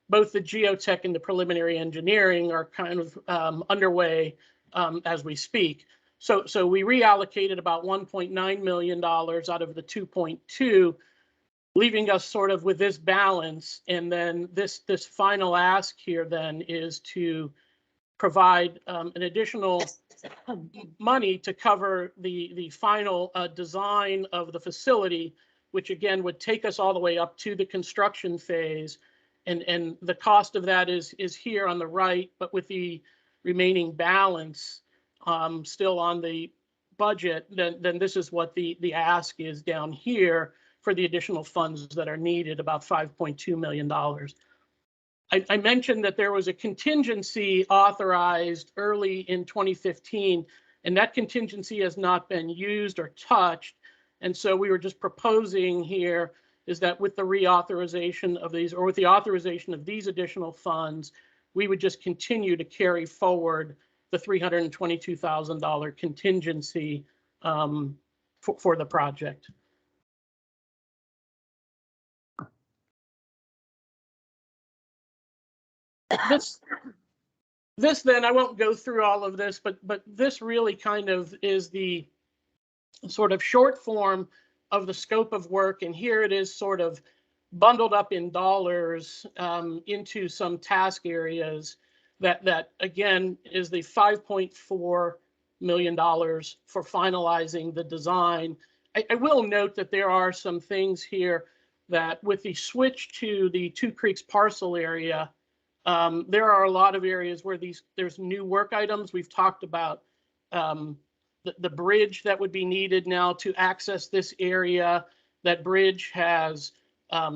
both the geotech and the preliminary engineering are kind of underway as we speak. So we reallocated about $1.9 million out of the 2.2, leaving us sort of with this balance. And then this final ask here then is to provide an additional money to cover the final design of the facility, which again would take us all the way up to the construction phase. And the cost of that is here on the right, but with the remaining balance still on the budget, then this is what the ask is down here for the additional funds that are needed, about $5.2 million. I mentioned that there was a contingency authorized early in 2015, and that contingency has not been used or touched. And so we were just proposing here is that with the reauthorization of these, or with the authorization of these additional funds, we would just continue to carry forward the $322,000 contingency for the project. This then, I won't go through all of this, but this really kind of is the sort of short form of the scope of work. And here it is sort of bundled up in dollars into some task areas that again is the $5.4 million for finalizing the design. I will note that there are some things here that with the switch to the Two Creeks parcel area, there are a lot of areas where there's new work items. We've talked about the bridge that would be needed now to access this area. That bridge has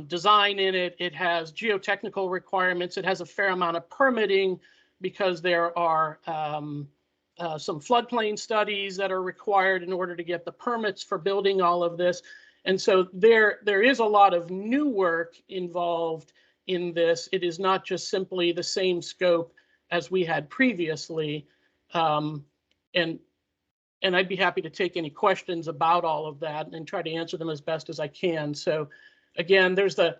design in it. It has geotechnical requirements. It has a fair amount of permitting because there are some floodplain studies that are required in order to get the permits for building all of this. And so there is a lot of new work involved in this. It is not just simply the same scope as we had previously. And I'd be happy to take any questions about all of that and try to answer them as best as I can. So again, there's the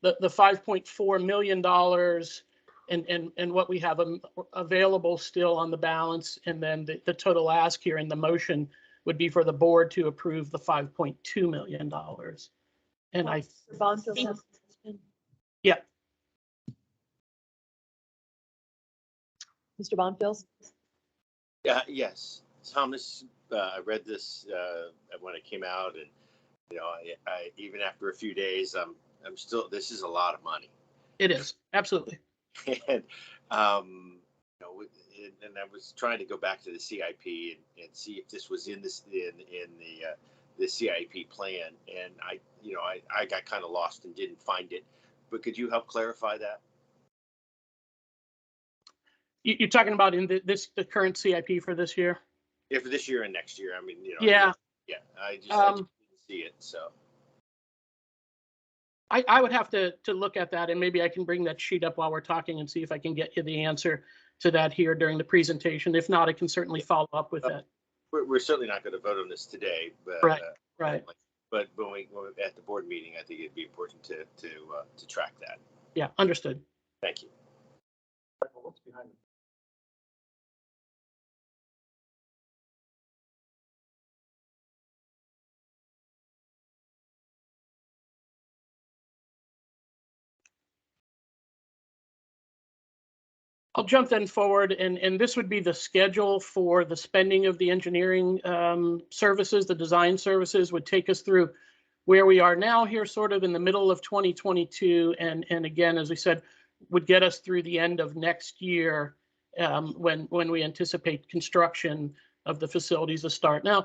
$5.4 million and what we have available still on the balance. And then the total ask here in the motion would be for the board to approve the $5.2 million. And I think, yeah. Mr. Bonfils? Yes, Thomas, I read this when it came out, and you know, I even after a few days, I'm still. This is a lot of money. It is, absolutely. And you know, and I was trying to go back to the CIP and see if this was in this in the CIP plan, and I got kind of lost and didn't find it. But could you help clarify that? You're talking about in the current CIP for this year? Yeah, for this year and next year. I mean, you know. Yeah. I just didn't see it, so. I would have to look at that, and maybe I can bring that sheet up while we're talking and see if I can get you the answer to that here during the presentation. If not, I can certainly follow up with that. We're certainly not going to vote on this today, but right. But when we at the board meeting, I think it'd be important to track that. Yeah, understood. Thank you. What's behind it? I'll jump then forward, and this would be the schedule for the spending of the engineering services. The design services would take us through where we are now here, sort of in the middle of 2022, and again, as we said, would get us through the end of next year when we anticipate construction of the facilities to start. Now,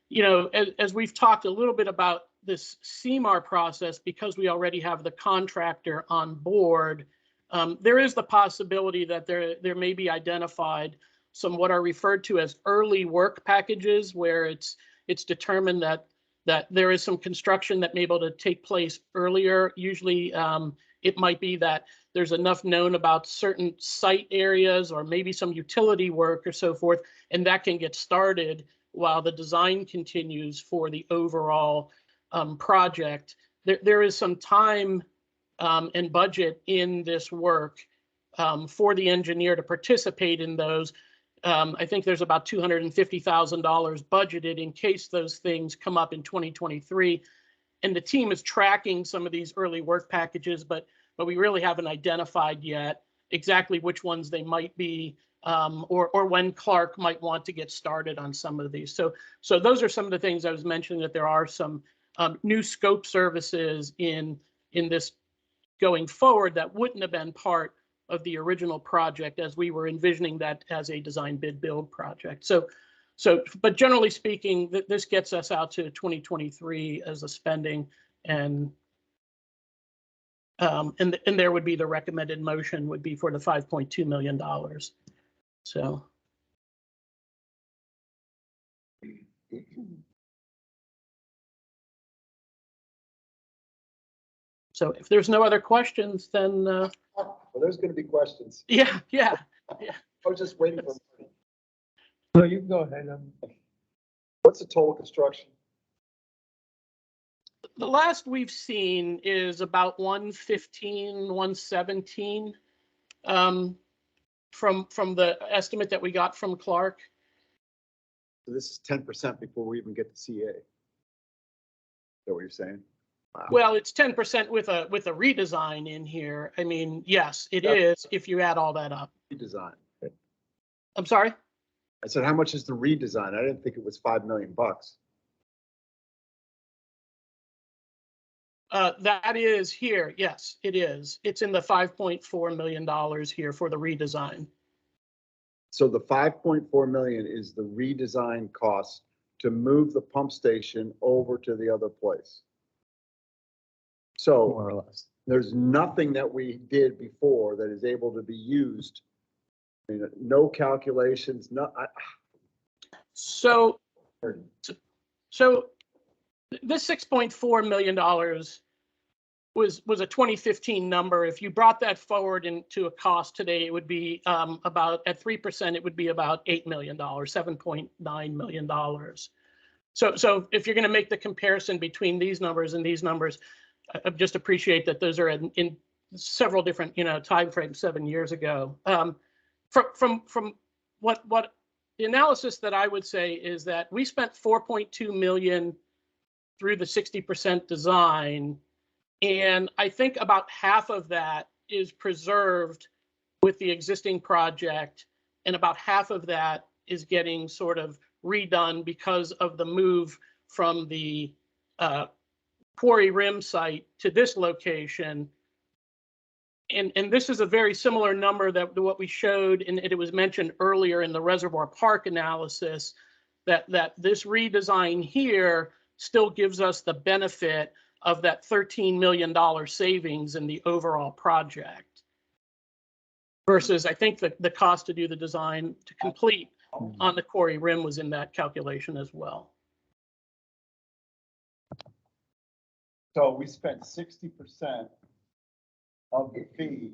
you know, as we've talked a little bit about this CMAR process, because we already have the contractor on board, there is the possibility that there may be identified some what are referred to as early work packages, where it's determined that there is some construction that may be able to take place earlier. Usually it might be that there's enough known about certain site areas or maybe some utility work or so forth, and that can get started while the design continues for the overall project. There is some time and budget in this work for the engineer to participate in those. I think there's about $250,000 budgeted in case those things come up in 2023. And the team is tracking some of these early work packages, but we really haven't identified yet exactly which ones they might be, or when Clark might want to get started on some of these. So those are some of the things I was mentioning, that there are some new scope services in this going forward that wouldn't have been part of the original project as we were envisioning that as a design bid build project. So, but generally speaking, this gets us out to 2023 as a spending, and there would be the recommended motion would be for the $5.2 million. So. So if there's no other questions, then. Well, there's going to be questions. Yeah. I was just waiting for. No, you can go ahead. What's the total construction? The last we've seen is about 115, 117. from the estimate that we got from Clark. So this is 10% before we even get to CA. Is that what you're saying? Wow. Well, it's 10% with a redesign in here. I mean, yes, it Yep. is if you add all that up. Redesign. I'm sorry? I said, how much is the redesign? I didn't think it was $5 million. That is here. Yes, it is. It's in the $5.4 million here for the redesign. So the 5.4 million is the redesign cost to move the pump station over to the other place. So More or less. there's nothing that we did before that is able to be used. I mean, no calculations, So this $6.4 million was a 2015 number. If you brought that forward into a cost today, it would be about, at 3%, it would be about $8 million, $7.9 million. So if you're going to make the comparison between these numbers and these numbers, I just appreciate that those are in several different, time frames 7 years ago. From what the analysis that I would say is that we spent 4.2 million through the 60% design. And I think about half of that is preserved with the existing project, and about half of that is getting sort of redone because of the move from the Quarry Rim site to this location. And this is a very similar number to what we showed, and it was mentioned earlier in the Reservoir Park analysis, that this redesign here still gives us the benefit of that $13 million savings in the overall project. Versus, I think the cost to do the design to complete on the Quarry Rim was in that calculation as well. So we spent 60% of the fee,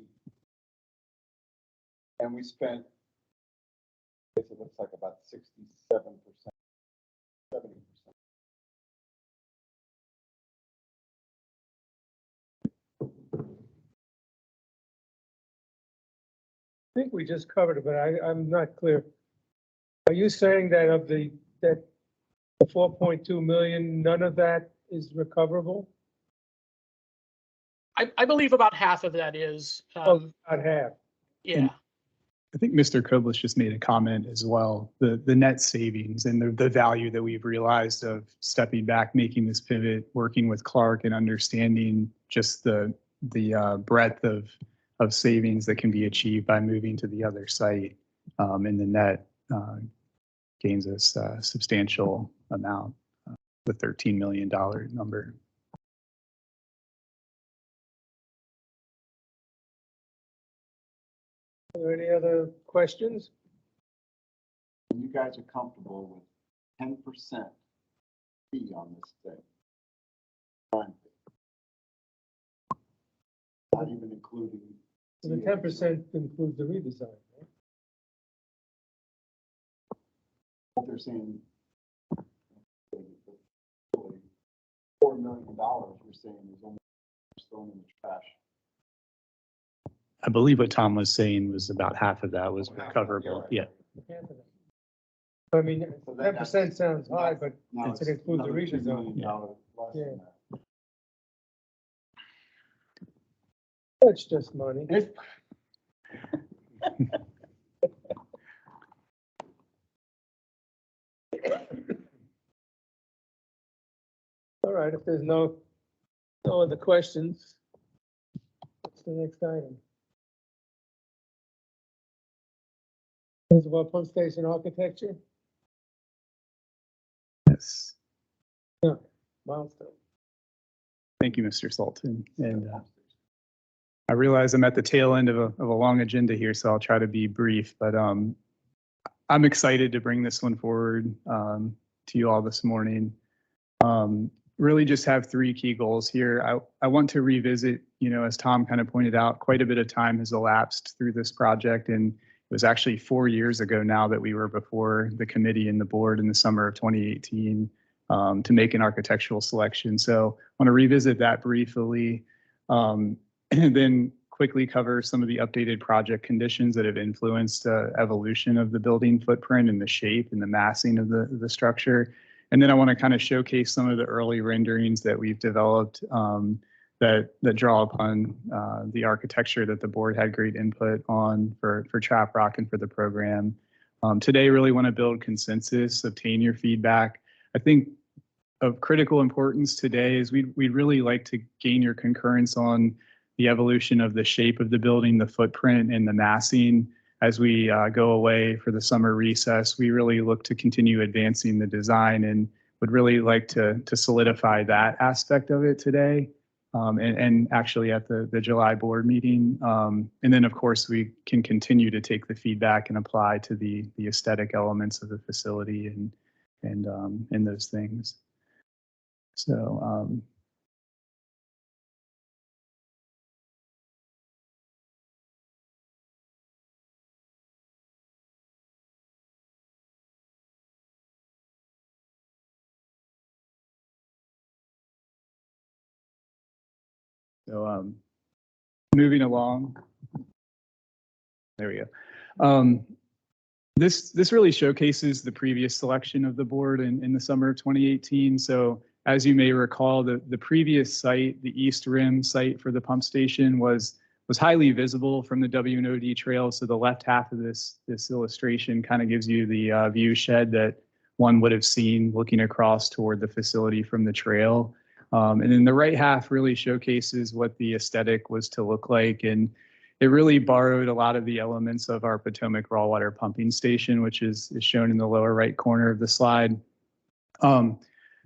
and we spent, it looks like about 67%, 70%. I think we just covered it, but I'm not clear. Are you saying that of the 4.2 million, none of that is recoverable? I believe about half of that is. About half. Yeah. I think Mr. Koblish just made a comment as well, the net savings and the value that we've realized of stepping back, making this pivot, working with Clark and understanding just the breadth of savings that can be achieved by moving to the other site. And the net gains us a substantial amount, the $13 million number. Are there any other questions? You guys are comfortable with 10% fee on this thing? Fine. Not even including. So the 10% includes the redesign, right? What they're saying, $4 million, you're saying is almost thrown in the trash. I believe what Tom was saying was about half of that was recoverable. Yeah. I mean, 10% sounds high, but Now it includes the another $2 redesign. million less Yeah. than that. That's just money. All right, if there's no other questions, what's the next item? Reservoir pump station architecture? Yes. No, milestone. Thank you, Mr. Sultan. And I realize I'm at the tail end of a long agenda here, so I'll try to be brief, but I'm excited to bring this one forward to you all this morning. Really just have three key goals here. I want to revisit, as Tom kind of pointed out, quite a bit of time has elapsed through this project, and it was actually 4 years ago now that we were before the committee and the board in the summer of 2018 to make an architectural selection. So I want to revisit that briefly. And then quickly cover some of the updated project conditions that have influenced evolution of the building footprint and the shape and the massing of the structure. And then I want to kind of showcase some of the early renderings that we've developed that draw upon the architecture that the board had great input on for Trap Rock and for the program. Today, really want to build consensus, obtain your feedback. I think of critical importance today is we'd really like to gain your concurrence on the evolution of the shape of the building, the footprint, and the massing. As we go away for the summer recess, we really look to continue advancing the design and would really like to solidify that aspect of it today. And actually at the July board meeting. And then, of course, we can continue to take the feedback and apply to the aesthetic elements of the facility and those things. So, moving along. There we go. This really showcases the previous selection of the board in the summer of 2018. So as you may recall, the previous site, the East Rim site for the pump station was highly visible from the W&OD trail. So the left half of this illustration kind of gives you the view shed that one would have seen looking across toward the facility from the trail. And then the right half really showcases what the aesthetic was to look like. And it really borrowed a lot of the elements of our Potomac raw water pumping station, which is shown in the lower right corner of the slide.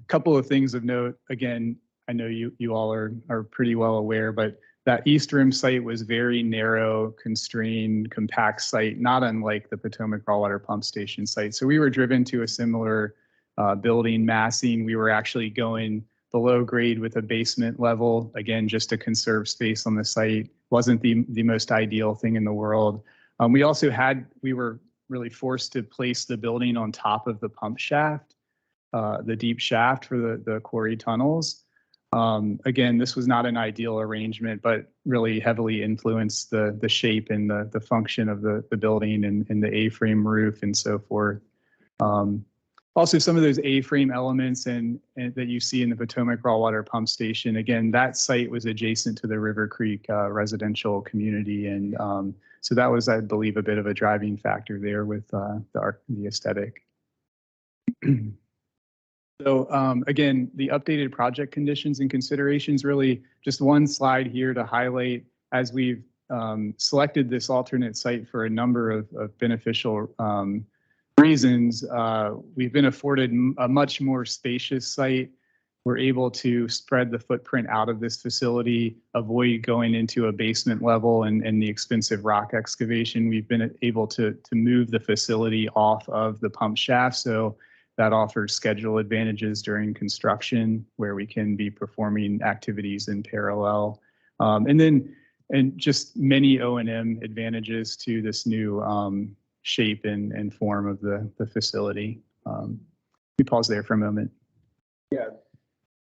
Couple of things of note. Again, I know you all are pretty well aware, but that East Rim site was very narrow, constrained, compact site, not unlike the Potomac raw water pump station site. So we were driven to a similar building massing. We were actually going below grade with a basement level, again, just to conserve space on the site. Wasn't the most ideal thing in the world. We were really forced to place the building on top of the pump shaft, the deep shaft for the quarry tunnels. Again, this was not an ideal arrangement, but really heavily influenced the shape and the function of the building and the A-frame roof and so forth. Also, some of those A-frame elements and that you see in the Potomac raw water pump station, again, that site was adjacent to the River Creek residential community. And so that was, I believe, a bit of a driving factor there with the aesthetic. So again, the updated project conditions and considerations, really just one slide here to highlight as we've selected this alternate site for a number of beneficial reasons. We've been afforded a much more spacious site. We're able to spread the footprint out of this facility, avoid going into a basement level and the expensive rock excavation. We've been able to move the facility off of the pump shaft. So that offers schedule advantages during construction where we can be performing activities in parallel. And just many O&M advantages to this new shape and form of the facility. We pause there for a moment. Yeah,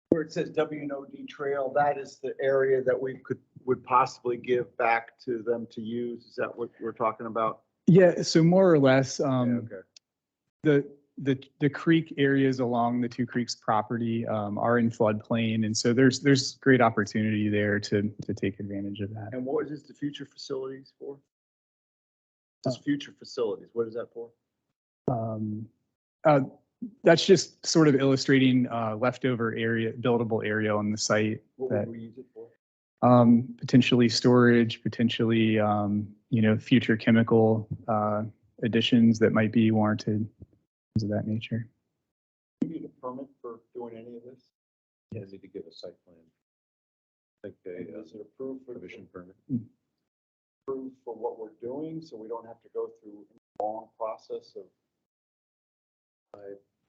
where it says W&OD Trail, that is the area that we would possibly give back to them to use. Is that what we're talking about? Yeah, so more or less, Okay. the creek areas along the Two Creeks property are in floodplain, and so there's great opportunity there to take advantage of that. And what is the future facilities for? This future facilities, what is that for? That's just sort of illustrating leftover area, buildable area on the site. What that, would we use it for? Potentially storage, potentially future chemical additions that might be warranted, things of that nature. Do you need a permit for doing any of this? Yeah, need to give a site plan. I think Is it approved for provision permit. approved for what we're doing, so we don't have to go through a long process of?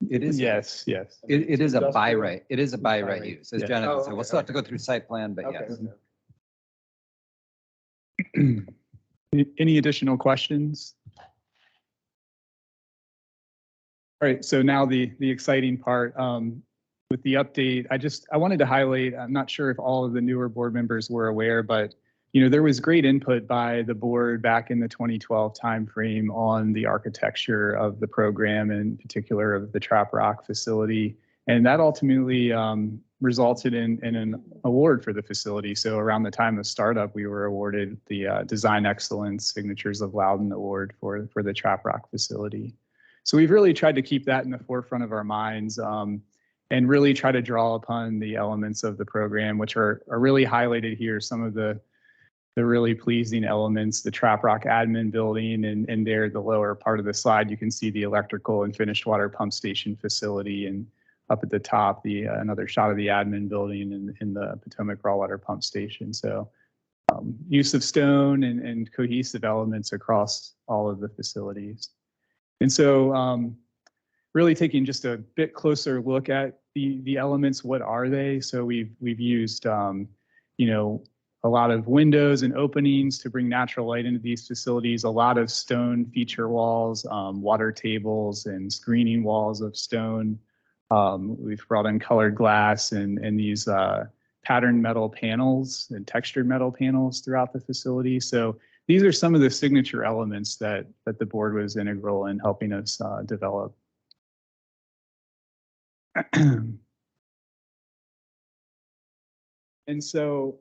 It is. Yes. It is a by Industrial? right. It is a by right right. use, as Yeah. Jonathan Oh, said. We'll okay, still have to go okay. through site plan, but Okay, yes. Any additional questions? All right, so now the exciting part with the update. I wanted to highlight, I'm not sure if all of the newer board members were aware, but there was great input by the board back in the 2012 timeframe on the architecture of the program, in particular of the Trap Rock facility. And that ultimately resulted in an award for the facility. So around the time of startup, we were awarded the Design Excellence Signatures of Loudon Award for the Trap Rock facility. So we've really tried to keep that in the forefront of our minds and really try to draw upon the elements of the program, which are really highlighted here. Some of the really pleasing elements, the Trap Rock admin building, and there, the lower part of the slide, you can see the electrical and finished water pump station facility, and up at the top, another shot of the admin building in the Potomac raw water pump station. So use of stone and cohesive elements across all of the facilities. And so really taking just a bit closer look at the elements, what are they? So we've used, a lot of windows and openings to bring natural light into these facilities, a lot of stone feature walls, water tables and screening walls of stone. We've brought in colored glass and these patterned metal panels and textured metal panels throughout the facility. So these are some of the signature elements that the board was integral in helping us develop. And so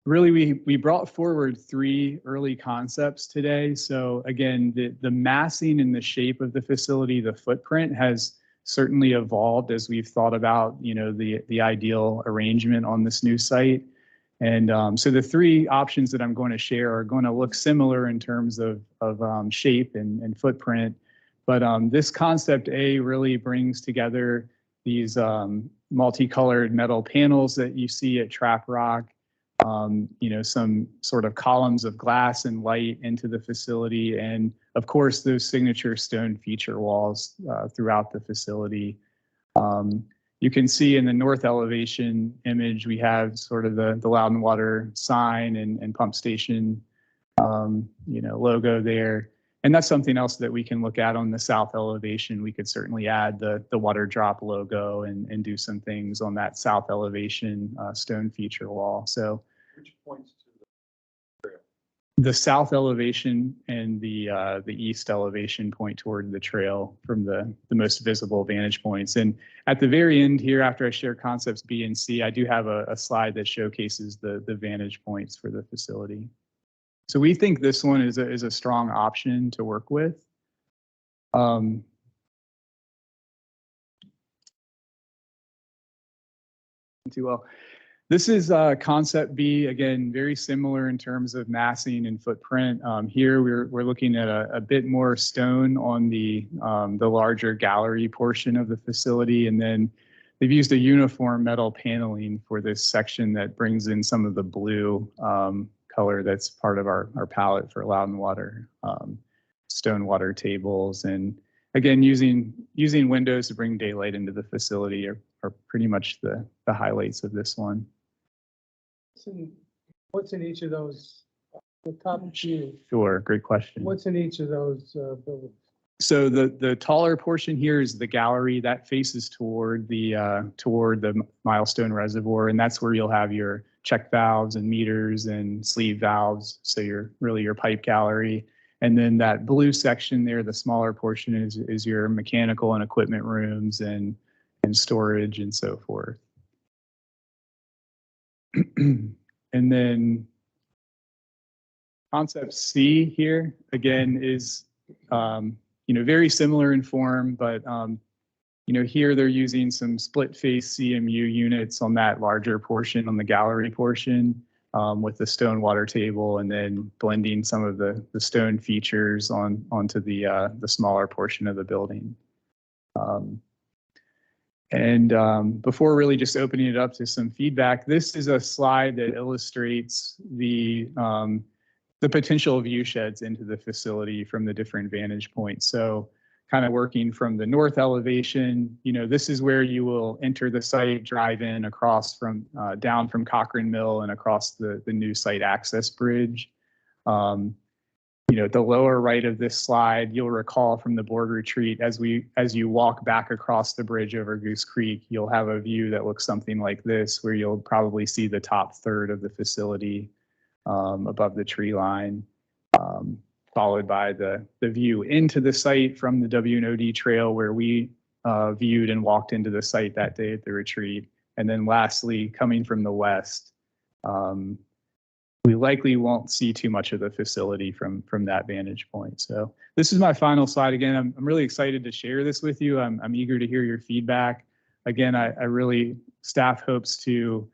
really, we brought forward 3 early concepts today. So again, the massing and the shape of the facility, the footprint has certainly evolved as we've thought about, the ideal arrangement on this new site. And so the 3 options that I'm going to share are going to look similar in terms of shape and footprint. But this concept A really brings together these multicolored metal panels that you see at Trap Rock, some sort of columns of glass and light into the facility, and of course those signature stone feature walls throughout the facility. You can see in the north elevation image, we have sort of the Loudon Water sign and pump station, logo there. And that's something else that we can look at on the south elevation. We could certainly add the water drop logo and do some things on that south elevation stone feature wall. So which points to the trail? The south elevation and the east elevation point toward the trail from the most visible vantage points. And at the very end here, after I share concepts B and C, I do have a slide that showcases the vantage points for the facility. So we think this one is a strong option to work with. Well, this is concept B, again, very similar in terms of massing and footprint. Here we're looking at a bit more stone on the larger gallery portion of the facility, and then they've used a uniform metal paneling for this section that brings in some of the blue color that's part of our palette for Loudon Water, stone water tables, and again using windows to bring daylight into the facility are pretty much the highlights of this one. What's in each of those? The top view. Sure, great question. What's in each of those buildings? So the taller portion here is the gallery that faces toward the Milestone Reservoir, and that's where you'll have your check valves and meters and sleeve valves. So your pipe gallery, and then that blue section there, the smaller portion is your mechanical and equipment rooms and storage and so forth. And then concept C here again is very similar in form, but here they're using some split face CMU units on that larger portion, on the gallery portion, with the stone water table, and then blending some of the stone features onto the smaller portion of the building. Before really just opening it up to some feedback, this is a slide that illustrates the potential view sheds into the facility from the different vantage points. So kind of working from the north elevation, this is where you will enter the site, drive in across down from Cochrane Mill and across the new site access bridge. at the lower right of this slide, you'll recall from the board retreat, as you walk back across the bridge over Goose Creek, you'll have a view that looks something like this, where you'll probably see the top third of the facility above the tree line, followed by the view into the site from the WNOD trail where we viewed and walked into the site that day at the retreat. And then lastly, coming from the west, we likely won't see too much of the facility from that vantage point. So this is my final slide. Again, I'm really excited to share this with you. I'm eager to hear your feedback. Again, I really, staff hopes to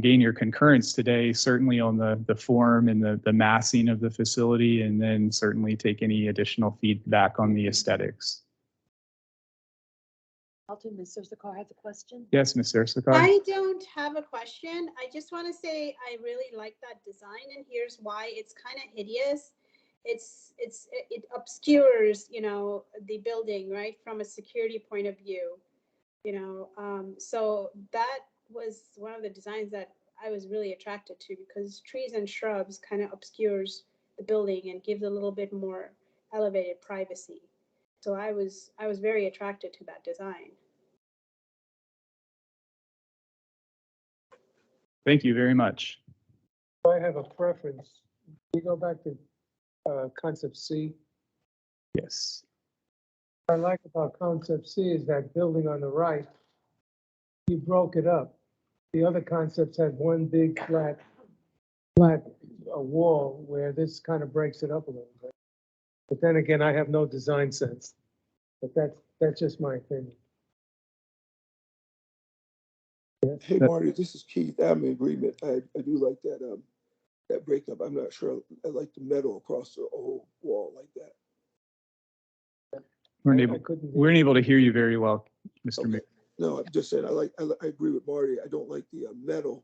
gain your concurrence today, certainly on the form and the massing of the facility, and then certainly take any additional feedback on the aesthetics. Alton, Ms. Sirsakar has a question. Yes, Ms. Sirsakar. I don't have a question. I just want to say I really like that design, and here's why. It's kind of hideous. It obscures, the building, right, from a security point of view, so that was one of the designs that I was really attracted to, because trees and shrubs kind of obscures the building and gives a little bit more elevated privacy. So I was very attracted to that design. Thank you very much. I have a preference. Can you go back to concept C? Yes. What I like about concept C is that building on the right, you broke it up. The other concepts had one big flat wall, where this kind of breaks it up a little bit. But then again, I have no design sense. But that's just my opinion. Hey, Marty, this is Keith. I'm in agreement. I do like that breakup. I'm not sure. I like the metal across the whole wall like that. We're able to hear you very well, Mr. Mayor. No, I'm just saying, I agree with Marty. I don't like the metal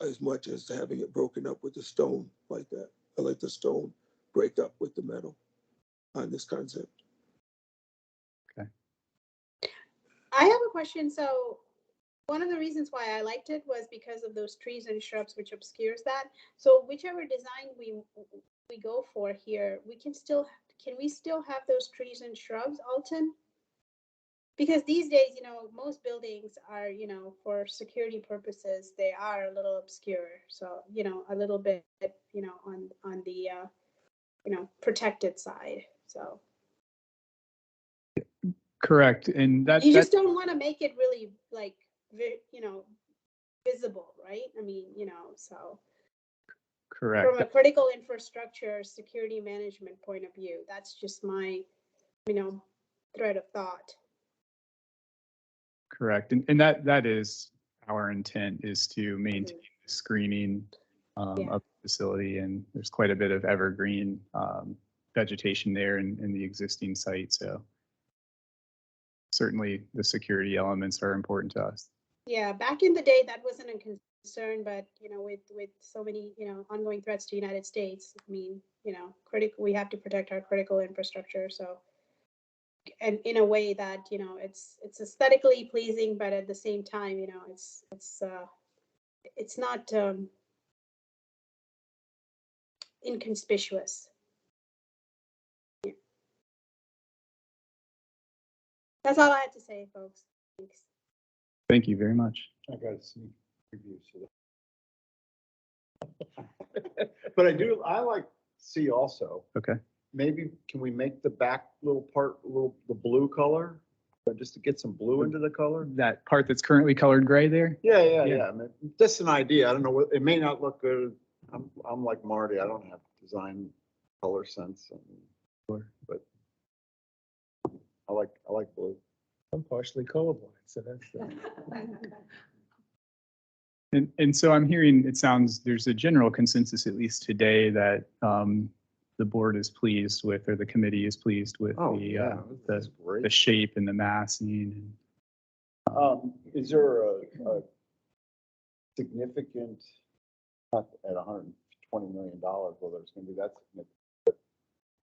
as much as having it broken up with the stone like that. I like the stone break up with the metal on this concept. Okay. I have a question. So one of the reasons why I liked it was because of those trees and shrubs, which obscures that. So whichever design we go for here, can we still have those trees and shrubs, Alton? Because these days, most buildings are, for security purposes, they are a little obscure. So, a little bit, on the, protected side. So. Correct. And that you just don't want to make it really visible, right? I mean, so. Correct. From a critical infrastructure security management point of view, that's just my, thread of thought. Correct. And that is our intent, is to maintain the screening of the facility. And there's quite a bit of evergreen vegetation there in the existing site. So certainly the security elements are important to us. Yeah, back in the day, that wasn't a concern, but, with so many, ongoing threats to the United States, I mean, we have to protect our critical infrastructure. So, and in a way that, it's aesthetically pleasing, but at the same time, it's not inconspicuous. Yeah. That's all I had to say, folks. Thanks. Thank you very much. I got to see reviews of that. But I like C also. Okay. Maybe can we make the back little part the blue color, but just to get some blue into the color? That part that's currently colored gray there? Yeah. I mean, just an idea. I don't know. It may not look good. I'm like Marty. I don't have design color sense, but I like blue. I'm partially colorblind, so that's. And so I'm hearing, it sounds there's a general consensus, at least today, that the board is pleased with, or the committee is pleased with the shape and the massing. Is there a significant, not at $120 million, whether it's going to be that significant, but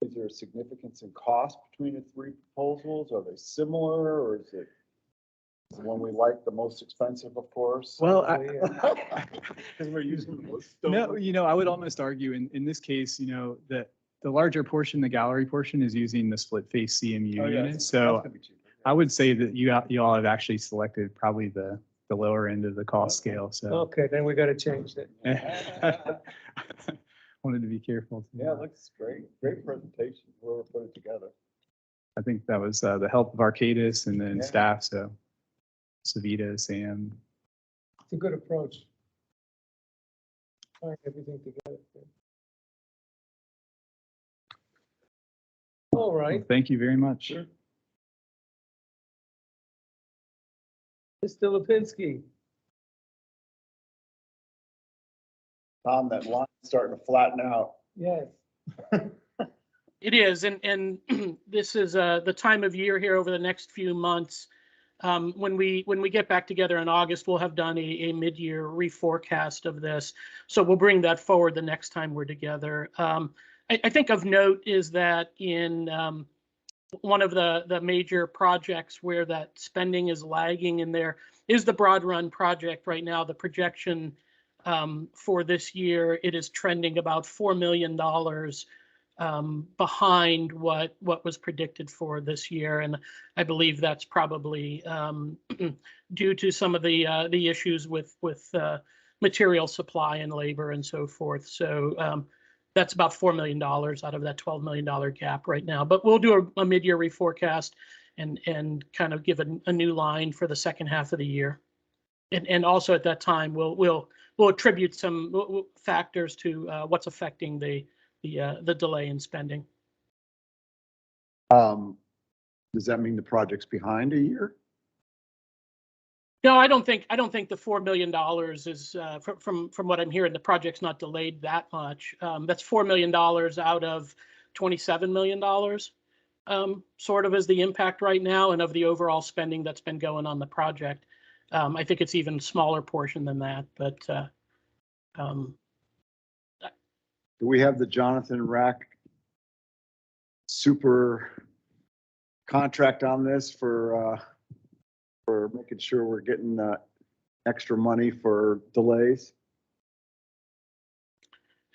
is there a significance in cost between the three proposals? Are they similar, or is it the one we like the most expensive, of course? Well, because we're using the most stone. No, I would almost argue in this case, that the larger portion, the gallery portion, is using the split face CMU Oh, yeah, unit. that's So gonna be cheaper. I would say that you all have actually selected probably the lower end of the cost scale. So Okay, then we gotta change that. wanted to be careful. Yeah, it looks great. Great presentation. Whoever put it together. I think that was the help of Arcadis and then Yeah. staff. So Savita, Sam. It's a good approach. Tying everything together. All Well, right, thank you very much. Sure. Mr. Lipinski. Tom, that line's starting to flatten out. Yes. It is, and this is the time of year here over the next few months. When we get back together in August, we'll have done a mid-year reforecast of this. So we'll bring that forward the next time we're together. I think of note is that in one of the major projects where that spending is lagging in there is the Broad Run project right now. The projection for this year, it is trending about $4 million behind what was predicted for this year, and I believe that's probably due to some of the issues with material supply and labor and so forth. So that's about $4 million out of that $12 million gap right now. But we'll do a mid-year reforecast and kind of give a new line for the second half of the year, and also at that time we'll attribute some factors to what's affecting the delay in spending. Does that mean the project's behind a year? No, I don't think the $4 million is from what I'm hearing, the project's not delayed that much. That's $4 million out of $27 million, sort of is the impact right now, and of the overall spending that's been going on the project. I think it's even smaller portion than that, but Do we have the Jonathan Rack super contract on this for making sure we're getting extra money for delays?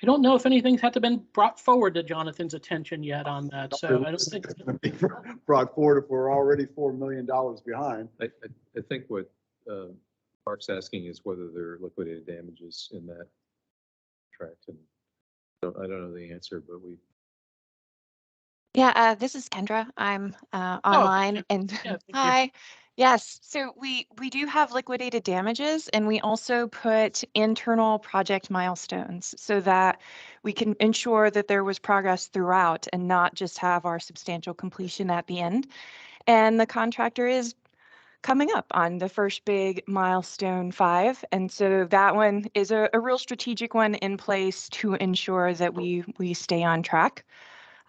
I don't know if anything's had to been brought forward to Jonathan's attention yet on that. So I don't think It's gonna be brought forward if we're already $4 million behind. I think what Mark's asking is whether there are liquidated damages in that contract, and I don't know the answer, but we. Yeah, this is Kendra. I'm online and yeah, thank you. hi. Yes, so we do have liquidated damages, and we also put internal project milestones so that we can ensure that there was progress throughout and not just have our substantial completion at the end. And the contractor is coming up on the first big milestone 5. And so that one is a real strategic one in place to ensure that we stay on track.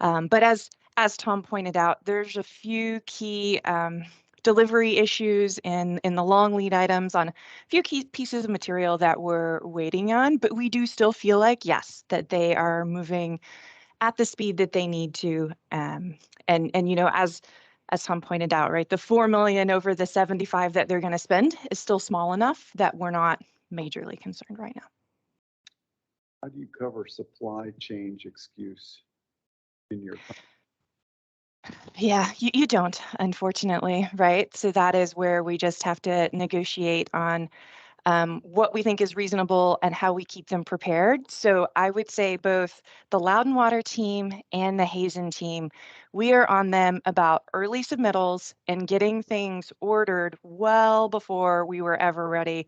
But as Tom pointed out, there's a few key delivery issues in the long lead items on a few key pieces of material that we're waiting on, but we do still feel like, yes, that they are moving at the speed that they need to. And you know, as Tom pointed out, right, the 4 million over the 75 that they're going to spend is still small enough that we're not majorly concerned right now. How do you cover supply chain excuse in your? Yeah, you don't, unfortunately, right? So that is where we just have to negotiate on what we think is reasonable and how we keep them prepared. So I would say both the Loudon Water team and the Hazen team, we are on them about early submittals and getting things ordered well before we were ever ready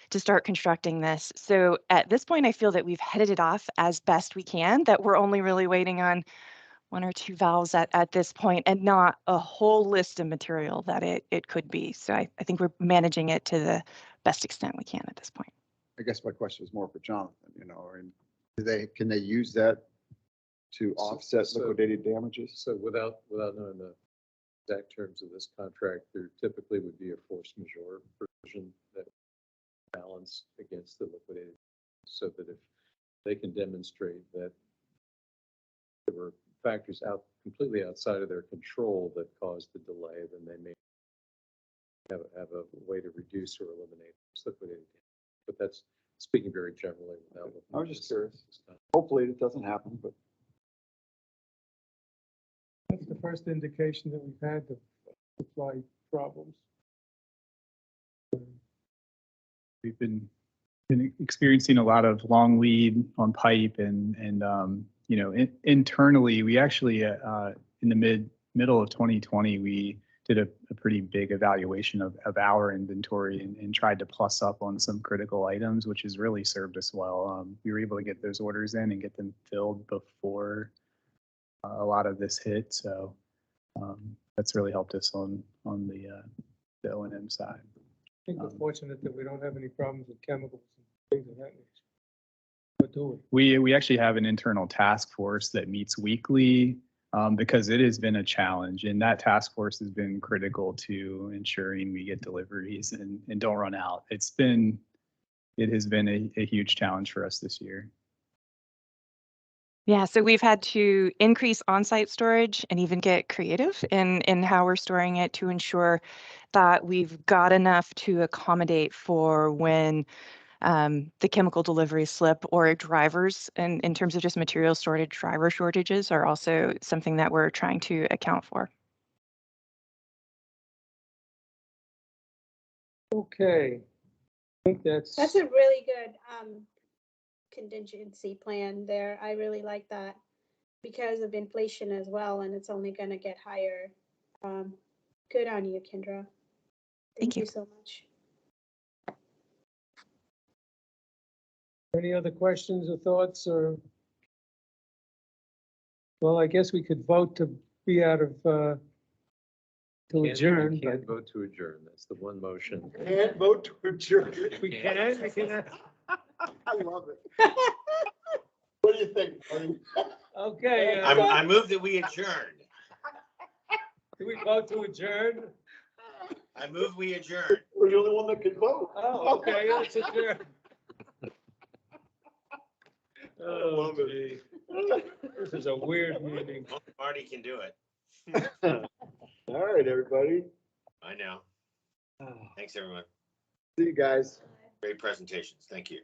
to start constructing this. So at this point, I feel that we've headed it off as best we can, that we're only really waiting on 1 or 2 valves at this point, and not a whole list of material that it could be. So I think we're managing it to the best extent we can at this point. I guess my question is more for Jonathan, you know, and can they use that to offset liquidated damages? So without knowing the exact terms of this contract, there typically would be a force majeure provision that balance against the liquidated, so that if they can demonstrate that there were factors completely outside of their control that caused the delay, then they may have a way to reduce or eliminate liquidated damage. But that's speaking very generally without. I was just curious. Hopefully it doesn't happen, but first indication that we've had the supply problems. We've been experiencing a lot of long lead on pipe and you know, internally, we actually, in the middle of 2020, we did a pretty big evaluation of our inventory and tried to plus up on some critical items, which has really served us well. We were able to get those orders in and get them filled before a lot of this hit. So that's really helped us on the O&M side. I think we're fortunate that we don't have any problems with chemicals and things of that nature. But do we? We actually have an internal task force that meets weekly because it has been a challenge, and that task force has been critical to ensuring we get deliveries and don't run out. It has been a huge challenge for us this year. Yeah, so we've had to increase on-site storage and even get creative in how we're storing it to ensure that we've got enough to accommodate for when the chemical delivery slip or drivers, and in terms of just material shortage, driver shortages are also something that we're trying to account for. Okay. I think that's That's a really good contingency plan there. I really like that because of inflation as well, and it's only going to get higher. Good on you, Kendra. Thank you so much. Any other questions or thoughts or? Well, I guess we could vote to be out of, to adjourn. You can't vote to adjourn. That's the one motion. Can't vote to adjourn. We can. I love it. What do you think, buddy? Okay. I move that we adjourn. Do we vote to adjourn? I move we adjourn. We're the only one that can vote. Oh, okay, let's adjourn. Oh, gee. This is a weird meeting. Marty can do it. All right, everybody. I know. Thanks, everyone. See you guys. Great presentations. Thank you.